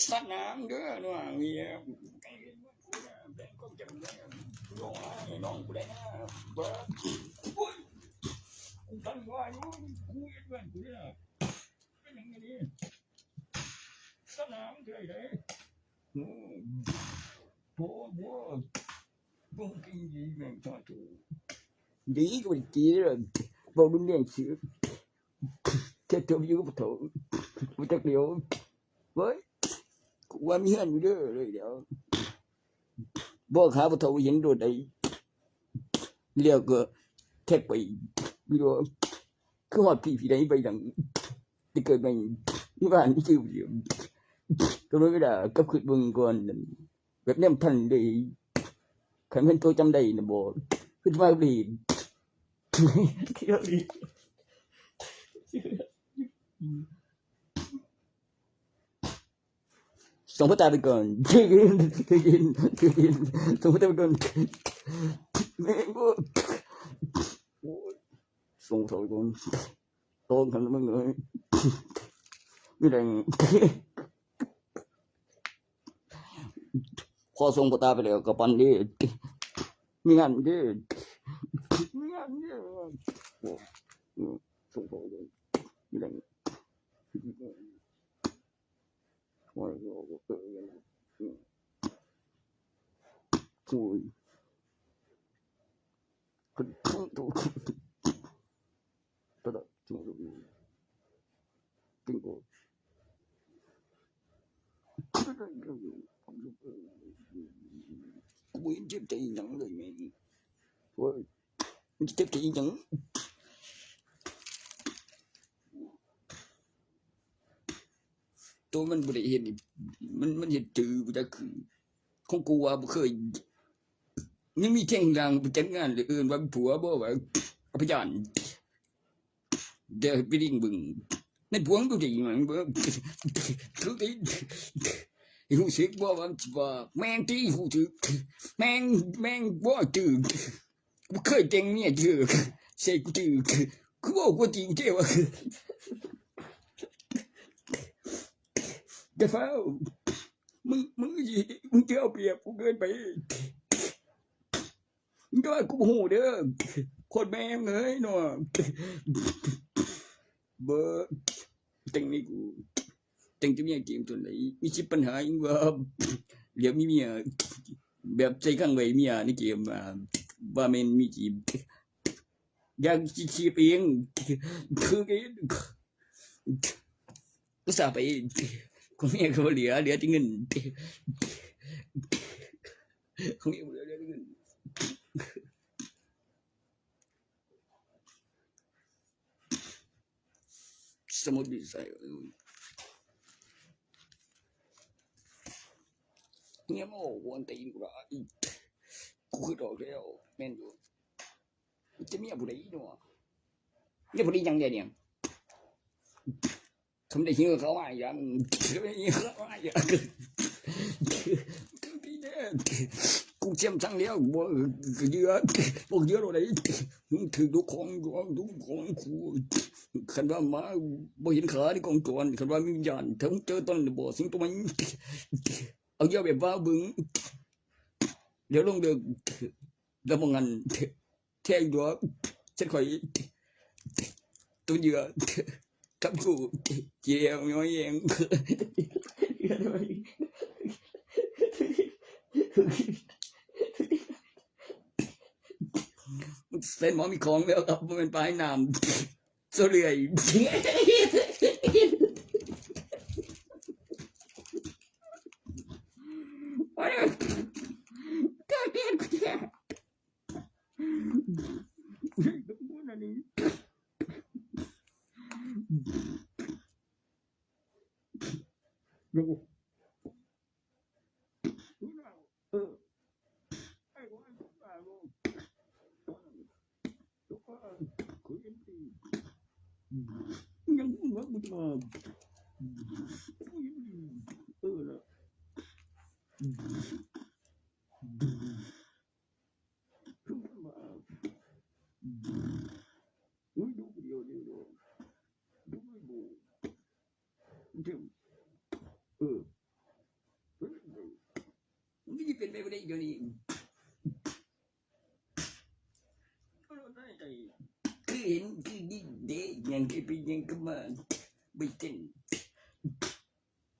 สัตว์น้ำเด้อเนาะเมียแบ่งความจำได้น้องกูได้นะบ่โอ้ยกูตั้งว่าอยู่กูเฮ็ดบ้านกูได้ล่ะเป็นจังได๋นี่สัตว์น้ำเด้อเด้บ่บ่กินดีแม่งท่าถูดีกว่าดีเลยบ่รุนแรงสิแค่ตัวอยู่บ่เท่าบ่จักเดียวเว้ยกูว่ามีอันอยู่เด้อเลยเดี๋ยวบ่ขาบ่เท่าเห็นโดดได้เรียกก็แท็กไปมีว่าคือฮอดพี่ได้ไปดังที่เกิดไปมีบ้านที่ชื่ออยู่ก็เลยว่ากับขึ้นเบิ่งก่อนแบบนี้ทันได้คันแม่นตัวจำได้น่ะบ่คือว่าดีส่งพ่อตาไปก่อนส่งพ่อตาไปก่อนแม่งบ่ส่งเท่าก่อนโตกันแล้วมึงเอ้ยมีแรงพอส่งพ่อตาไปแล้วก็ปันดิมีงานดิส่งเท่าก่อนมีแรงโอ้ยโอ้ยคนตัวตัวติงโกกูเจ็บใจหนังเลยแม่โอ้ยมันเจ็บใจหนังตัวมันบ่ได้เห็นมันเห็นจือบ่จักคือของกูว่าบ่เคยยังมีแท่งดังไปจัดงานหรืออื่นว่าผัวบ่ว่าเอาไปย่านเดี๋ยวไปดิ่งบึงในพวงดูดิมันบ่ทุกที รู้สึกบ่ว่าแม่งตีหูถึกแม่งบ่ตึกกูเคยแต่งเมียตึกใส่กูตึกคือบ่กูจริงเจ้ว่าแต่ฟ้ามึงจะเอาเปรียบกูเกินไปมึงก็ว่ากูบ่ฮู้เด้อคนแม่งเอ้ยเนาะบ่แต่งนี่กูแต่งจะมีเกมตัวไหนมีสิปัญหาอีกว่าเดี๋ยวมีเมียแบบใจข้างไว้เมียในเกมว่าแม่นมีจีบอยากสิเองคือก็สาไปคนเมียก็เหลือแต่เงินคนเมียเหลือแต่เงินสมุดดีไซน์เนี่ยโมวันตีนกูละกูคือดอกแล้วแม่นอยู่จะมีผู้ใดเนาะเนี่ยผู้ใดยังเนี่ยทำได้ยิงเขาว่าอย่างไม่ยิงเขาว่าอย่างกูเชื่อมทั้งแล้วบ่เยอะบ่เยอะโดได้ถือดูของกูคันว่ามาบ่เห็นขาที่กองจรคันว่ามีวิญญาณถึงเจอต้นบ่สิงตัวมันเอาเยอะแบบว่าบึงเดี๋ยวลงเด้อแล้วบ่งั้นแท้อยู่ฉันค่อยตัวเยอะกับกูเจียวย้อยเองเส้นหมอมีของแล้วครับมันไปน้ำเสลยยังว่ามึงมาละดูเดียวดูไม่บูนี่เป็นไปไม่ได้เดี๋ยวนี้คือเห็นคือดิเดยังไปยังก็มาไม่เต้น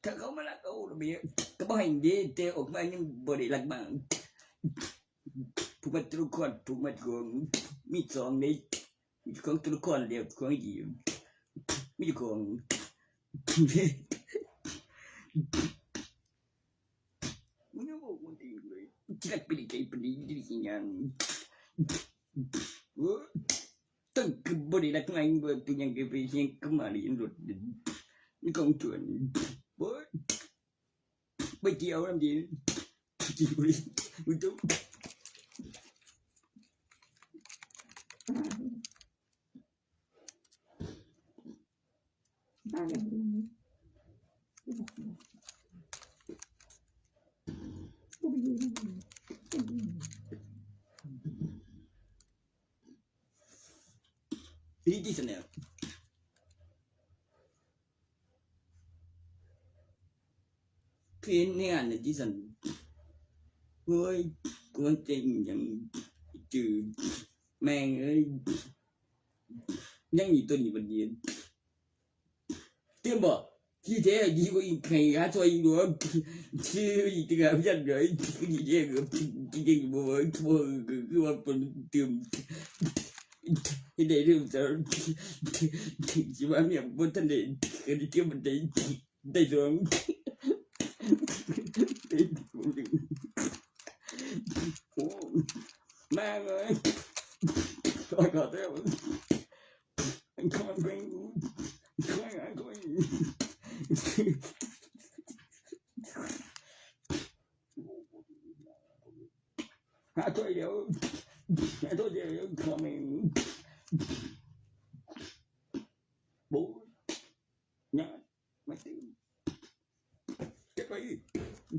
ถ้าเขามาลักเอาระเบียบก็บ่ให้เดเตออกมายังบ่ได้ลักมาผู้มาตรุคนผู้มาของมีสองในมีของตรุคนเดียวของอีกมีของมึงบอกว่าดีเลยจักไปดิไปดิดิยังตั้งคือบริษัทงานบริษัทยังเก็บไปยังก็มาเรียนรถนี่กองชวนไปเที่ยวน้ำดีจีบเลยมึงต้องดีที่สุดแล้วเพี้ยนเนี่ยนะที่สุดเฮ้ยกูจริงอย่างจืดแม่งเอ้ยยังมีตัวนี้บันเดียนเตรียมบ่ที่แท้ยี่ว่าอีกใครหาช่วยอีกด้วยที่อีกงานยันเลยที่แท้ก็จริงๆบ่คือว่าเป็นเตรียมที่ได้เรื่องจะที่ว่าเนี่ยบ่ทันได้ก็ได้เตรียมมันได้สองโอ้แม่เอ้ยขอเด้อขอเป็นหาช่วยเดี๋ยวขอเป็นบูเนี่ยไม่ตื่นจะไป นี่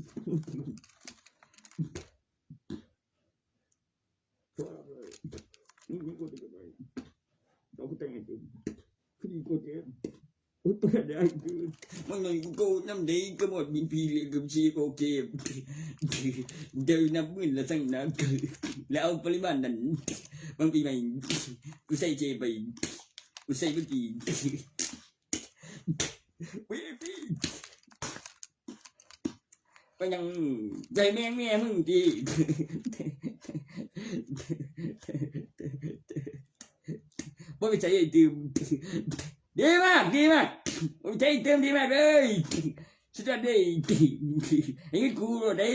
ก็จะไปเราก็แต่งให้ดูคือดีกว่าเดิมโอ้ยตัวได้คือมันเลยกูน้ำดีก็หมดมีพีเลยกับชีโอเคเดินนับหมื่นละทั้งนั้นแล้วปริมาณนั้นบางปีใหม่กูใส่เจไปกูใส่เมื่อกี้พี่ก็ยังใจแม่มึงดีบ่ไปใช้ไอ้ดื่มดีมากบ่ไปใช้เติมดีมากเลยสุดยอดเลยไอ้กูได้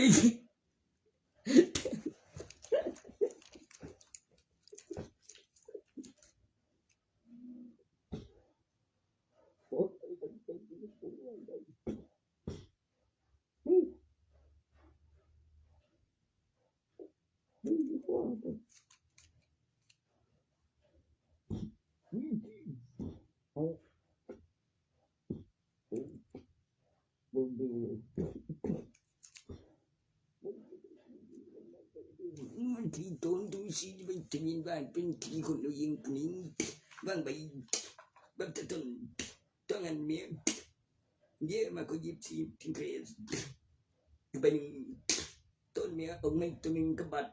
มันที่ตนดูสิไปถึงบ้านเป็นที่คนเรายิงปนิงบ้างไปบ้างจะต้องอันเมียเยอะมากก็ยิบชีทิ้งเคสเป็นต้นเมียองค์ไม่ตัวนึงกบัด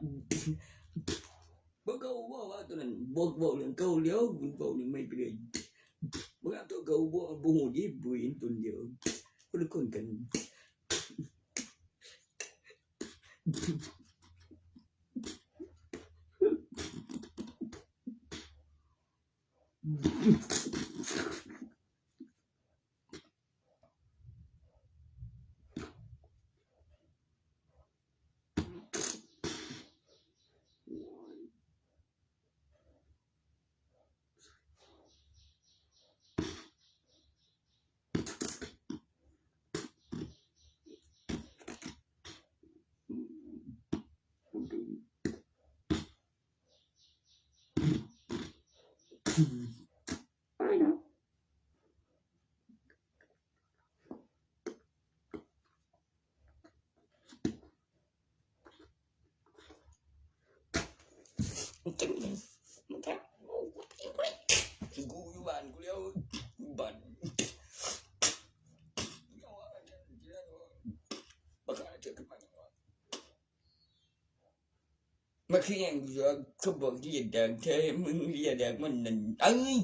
บ่เขาว่าตัวนั้นบ่เรื่องเก่าแล้วบ่เรื่องไม่ไปเลยบ่เอาตัวเก่าบ่ฮู้ดิบ่เห็นต้นเดียวคนละคนกันกูอยู่บ้านกูแล้วบ้านมาขี้ยังกูเขาบอกเรียนดังแท้มึงเรียนดังมันนั่นเอ้ย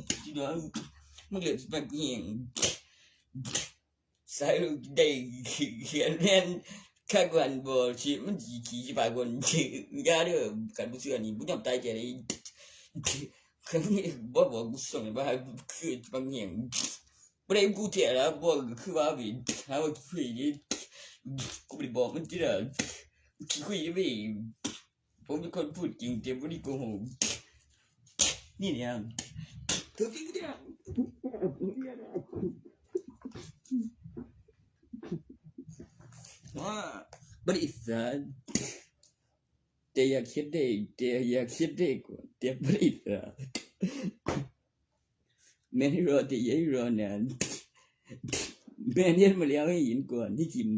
มึงเรียนมาขี้ยังใส่ได้เขียนแม่นข้างวันบ่สิมันสิขี้สิปากคนยาเด้อกันบ่เชื่อนี่บ่ยอมตายใจได้คือบ่กูส่งว่าคือบางอย่างบ่ได้กูเที่ยแล้วบ่คือว่าวิหาว่าคุยนี่กูบ่บอกมันติล่ะคุยไม่ผมเป็นคนพูดจริงแต่บ่ได้โกหกนี่เนี่ยถูกจริงเนี่ยบริษัทแต่อยากคิดได้กว่าแต่บริษัทแม่รอแต่ยัยรอนานแม่เนี่ยมาแล้วให้เห็นก่อนที่จริง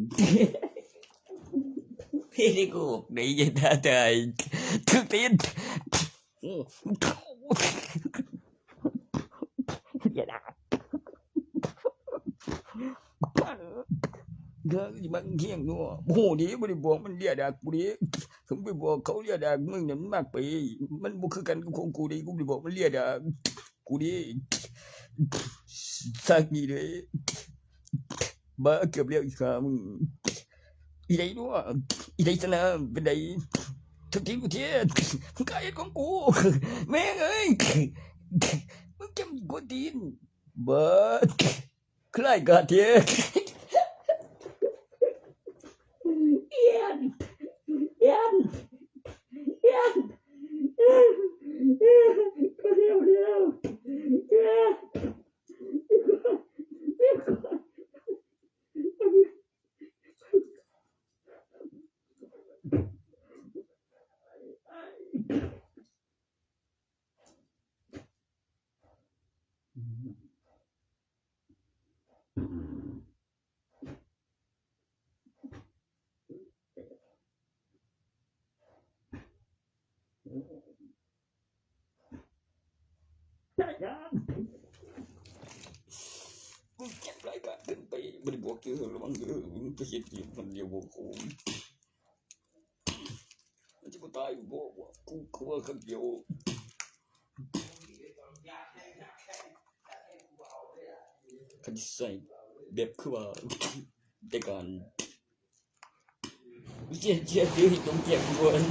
พี่ได้โกหกได้ยังได้ถึกตีนอย่าด่าเด้อบางเที่ยงนัวโหดีบ่ได้บอกมันเรียดากกูดิถึงไปบอกเขาเรียดากมึงเนี่ยมันมากไปมันบ่คือกันกับของกูดิกูบ่ได้บอกมันเรียดากกูดิสักนี่เลยบ่เกือบแล้วอีกครั้งอีไดนัวอีไดซะนะเป็นไดทุกทีกูเทียดมึงกล้าเฮ็ดของกูแม่งเอ้ยมึงจำกวนตีนบ่คล้ายกะเทีย ก็เฮ็ดอยู่คนเดียวบ่คงมันจะบ่ตายบ่ว่ากูกลัวคนเดียวคันใส่แบบคือว่าแต่ก่อนเจียอยู่ตรงเก็บบ่อัน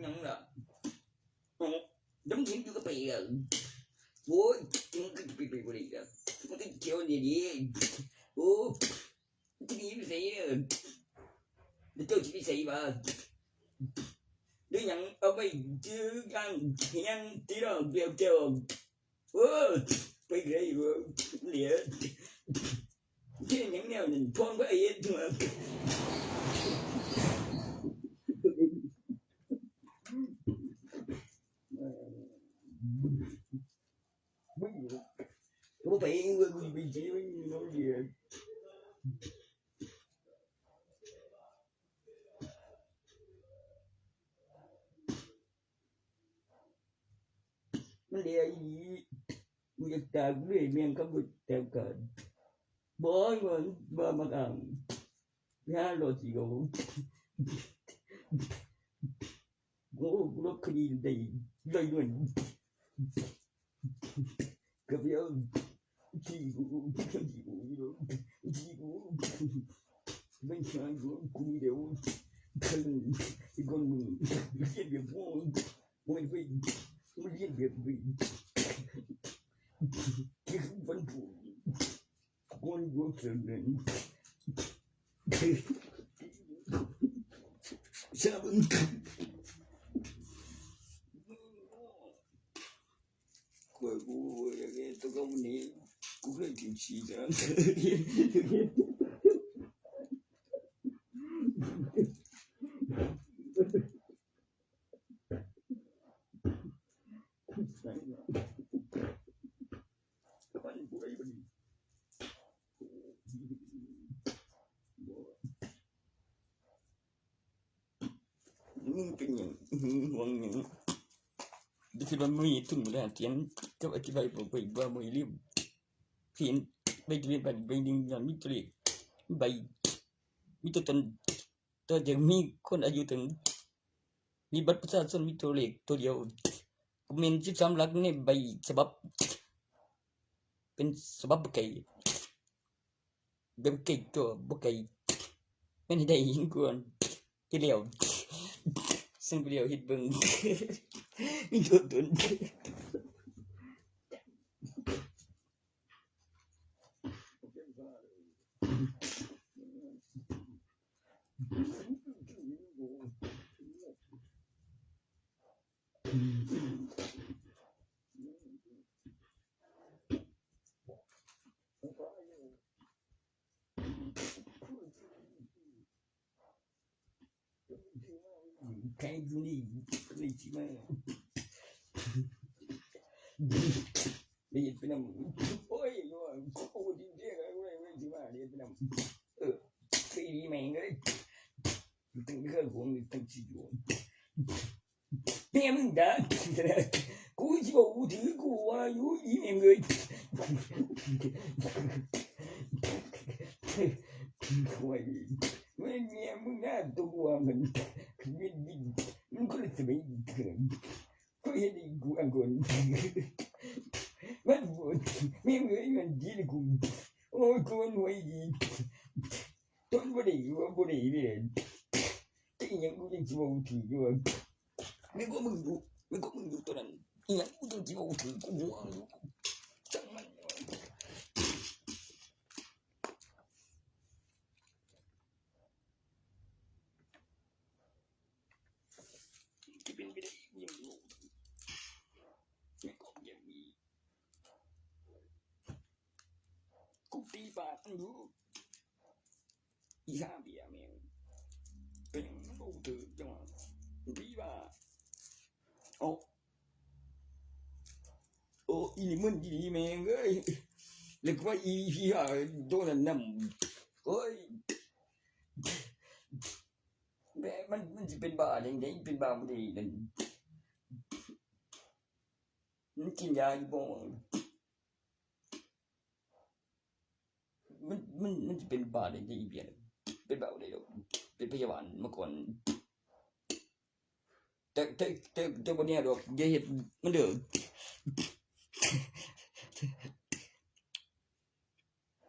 ยังล่ะđấm dính vô cái bì rồi ôi bị bì rồi nó cái chiều gì đi ô cái gì bị gì để tôi chỉ bị gì mà đứa nhận ở bên chứ ăn nhang tí đó bèo treo ô bị gì rồi lìa chứ những nào nhìn con có ấy mà có phải bị gì nói gì nó lìa gì người ta cũng đi miền không được theo cận bố mà mặc ẩm nha rồi chỉ có nó khi đầy đầy luôn cái việc chỉ bên trái cũng đều thân con mình liên biệt mỗi bên liên biệt mình cái vấn phụ con vô trường này sao vẫn quay bu cái tôi không nghĩ cũng là chuyện gì đó cái những hoàng nhữngที่มันมีทุนบ่ได้เตียนกับอธิบายบ่ไปบ่มีเรียบเพียนไปเรียนไปดิงมีตัวเลขใบมีตัวตนตัวยังมีคนอายุถึงมีบัตรประชาชนมีตัวเลขตัวเดียวก็มี13หลักในใบฉบับเป็นฉบับบ่ไกลแบบไกลตัวบ่ไกลแม่นได้ยิงก่อนที่แล้วซึ่งเดียวเฮ็ดเบิ่งมีตัวตนใครดูนี่เลยสิมาได้ยินเป็นโอ้ยว่าโอ้ดิเด้ออะไรสิมาได้ยินเป็นปีนี้แม่งเอ้ยตั้งเครื่องผมตั้งสิอยู่แม่มึงด่ากูสิบ่ถือกูว่าอยู่อีแม่งเอ้ยโอ้ยแม่มึงน่าตัวมันมันก็เลยจะไม่เกินก็เห็นกูอังกฤษมันไม่เหมือนมันดีเลยกูโอ้ยกูมันไว้ดีต้นบริว่าบริเลยแต่ยังกูยังจะมาถืออยู่ไม่ก็มึงดูตัวนั้นยังกูจะมาถือกูว่าจังมันเป็นไปได้ยังรู้ไม่ก็ยังมีกูตีบาทรู้อีห้าเบียแมงเป็นกูถือจังตีบาโอ้อีนี่มันดีแมงเอ้ย แล้วก็อีพี่โดนนำโอ้ยแม่มันสิเป็นบ้าจังได๋เป็นบ้าบ่ได้นั่นมันกินยาอยู่บ่มันสิเป็นบ้าได้จังอีเปียเป็นบ้าบ่ได้ดอกเป็นพยาบาลมาก่อนแต่บ่เนี่ยดอกอย่าเฮ็ดมันเด้อ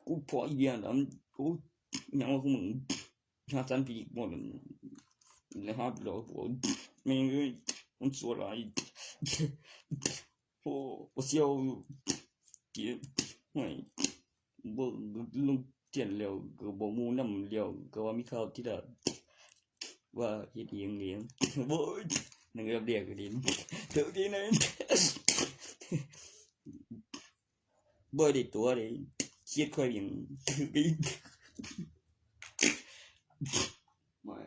กูพออีเปียน่ะกูหยังว่ากูมึงหาสันปีกบ่แล้วหาดอกแม่งเอ้ยมันสัวหลายโอ้บ่เสียวเก็บห้วยบ่ลงเตียนแล้วก็บ่หมู่นำแล้วก็ว่ามีข่าวที่ละว่าเฮ็ดเองบ่นั่งเรียกก็ดีเท่าที่นั้นบ่ได้ตัวเลยเครียดค่อยยังมา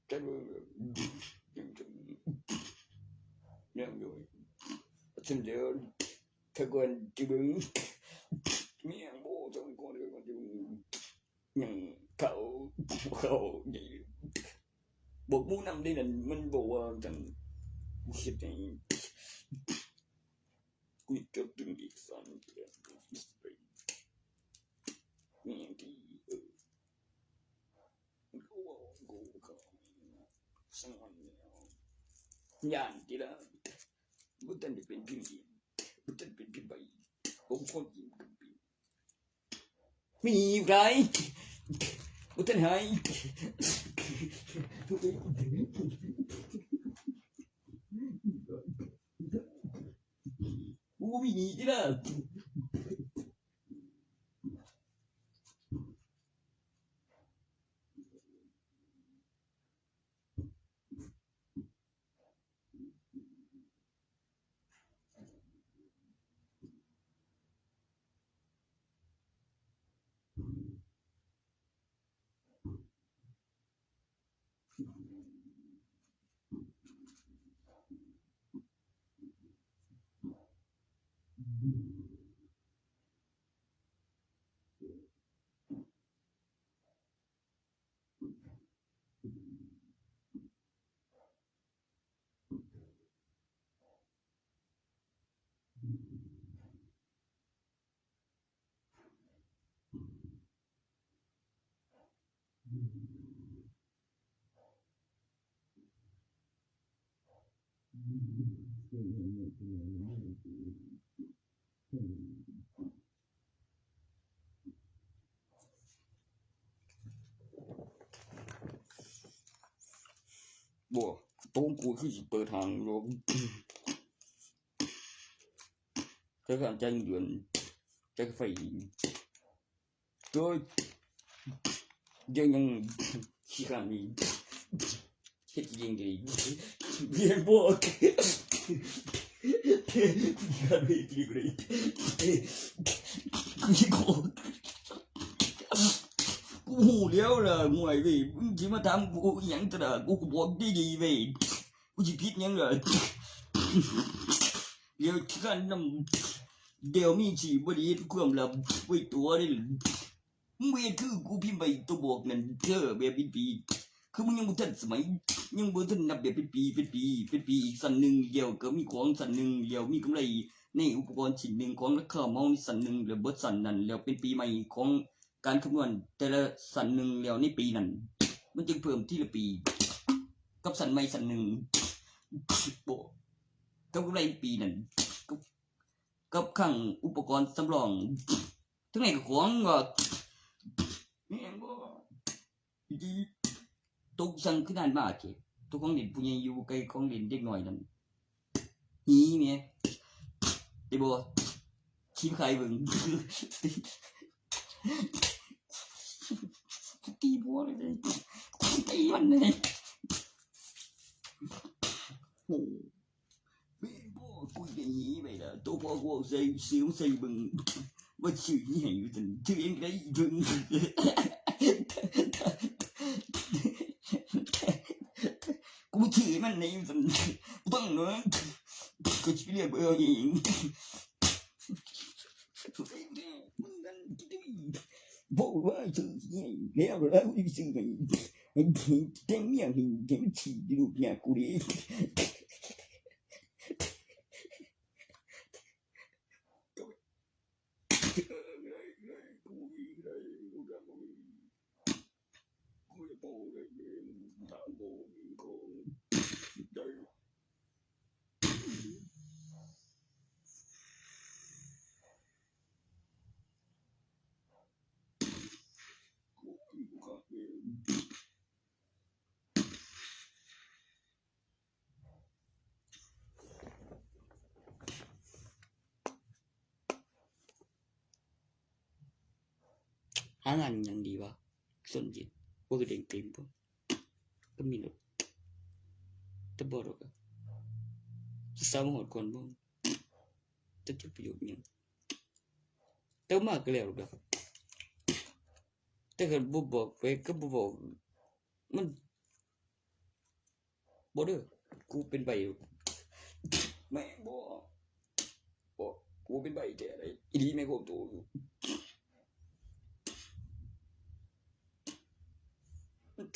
แต่เนี่ยอยู่ซึ่งเดี๋ยวถ้าก่อนจะบึงมีอย่างโบจังก่อนเดี๋ยวมันจะอย่างเขาอย่างบอกมูนำได้นั่นมันบอกว่าจังกูคิดไงกูจะดึงอีก3เดือนนี่ที่กูว่ากูเขาสังวันยานที่ละบุตันจะเป็นพิมพ์บุตันเป็นพิมพ์ใบผมคนยิงเป็นพิมพ์มีไรบุตันหายกูมีที่ละบ่ต้องกูคือสิเปิดทางลงถ้าการจังเดือนจักไฟโดยยังขี้กันนี่เฮ็ดยิงดีเรียนบ่อย่าไปตีกูเลยกูหูแล้วล่ะงวยเว้ยมึงสิมาถามกูอิหยังซะล่ะกูก็บอกดีๆเว้ยกูสิผิดหยังล่ะเดี๋ยวกันนำเดี๋ยวมีสิบ่ได้เฮ็ดความลับไว้ตัวเด้มึงเฮ็ดคือกูพิมพ์ไปตัวบอกนั่นเด้อแบบปีคือมึงยังบ่ทันสมัยยังบ่ทันนับแบบเป็นปีอีกสันนึงเดียวก็มีของสันนึงเดียวมีกำไรในอุปกรณ์ชิ้นนึงของราคาเมานี่สันนึงแล้วเบิดสันนั้นแล้วเป็นปีใหม่ของการคำนวณแต่ละสันนึงแล้วในปีนั้นมันจึงเพิ่มทีละปีกับสันใหม่สันนึงบ่กับกำไรปีนั้นกับข้างอุปกรณ์สำรองทั้งไหนก็ของก็แม่นบ่ดีตกสั่งขึ้นานมาเก็บตัวของเล่นผู้ใหญ่อยู่ไกลของเล่นเด็กน้อยนั่นหีแม่ได้บ่ขี้ใครเบิ่งตีบ่เลยตีมันเลยโอ้แม่บ่กูได้หีไปล่ะตัวพ่อกูใส่เบิ่งว่าชื่ออีหยังอยู่ซั่นชื่อเองได้เบิ่งกูถือมันในสันกู บังเนาะก็สิเรียกเบอร์อีกบอกว่าซื้อแล้วแล้วซื้อให้แต่งอย่างนี้จะไม่ฉีดลูกเนี่ยกูดิหางานยังดีวะสนจิตว่าก็เด้งเต็มปุ๊บก็มีรถแต่บ่หรอกจะสร้างหอดก่อนบ่จะเก็บประโยชน์ยังแต่มากก็แล้วดอกแต่ก็บ่บอกไปก็บ่บอกมันบ่เด้อกูเป็นใบแม่บ่กูเป็นใบแท้ได้อีหลีแม่ความโตอยู่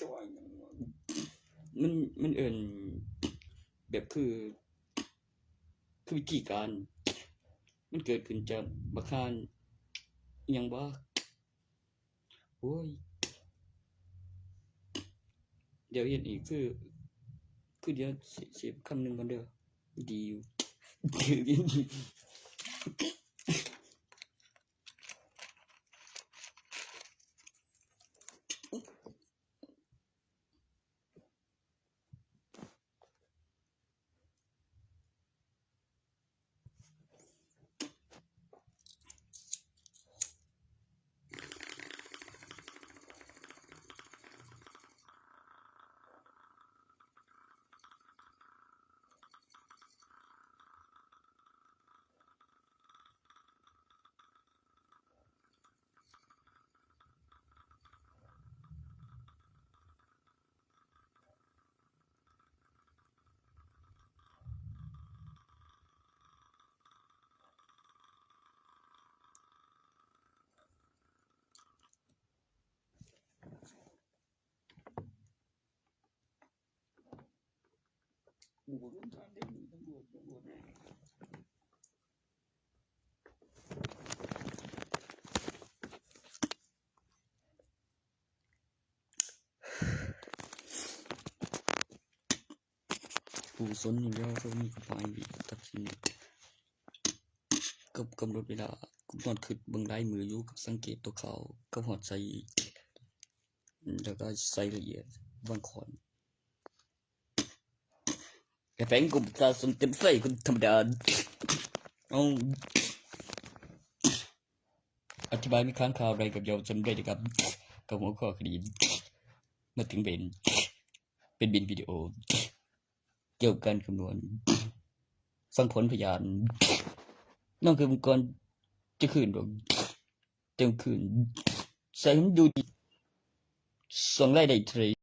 จอยมันเอิ้นแบบคือวิธีการมันเกิดขึ้นจากบักคานอิหยังบ่โอ้ยเดี๋ยวเฮ็ดอีกคือเดี๋ยวสิคำนึงก่อนเด้อดีอยู่ผู้สนอยู่แล้วก็มีกฎหมายตัดสินกับกำหนดเวลากูนอนคิดเบิ่งลายมืออยู่กับสังเกตตัวเขากับฮอดใส่แล้วก็ใส่ละเอียดบางคนแต่แฟงกูก็สนเต็มใส่คนธรรมดาเอาอธิบายมีค้างคาวอะไรกับเยาวชนได้ครับกับหัวข้อคดีมาถึงเป็นบินวิดีโอเกี่ยวกับการคำนวณฟังผลพยานนั่นคือก่อนจะคืนดอกเต็มคืนใส่มันดูส่งรายได้เท่าไหร่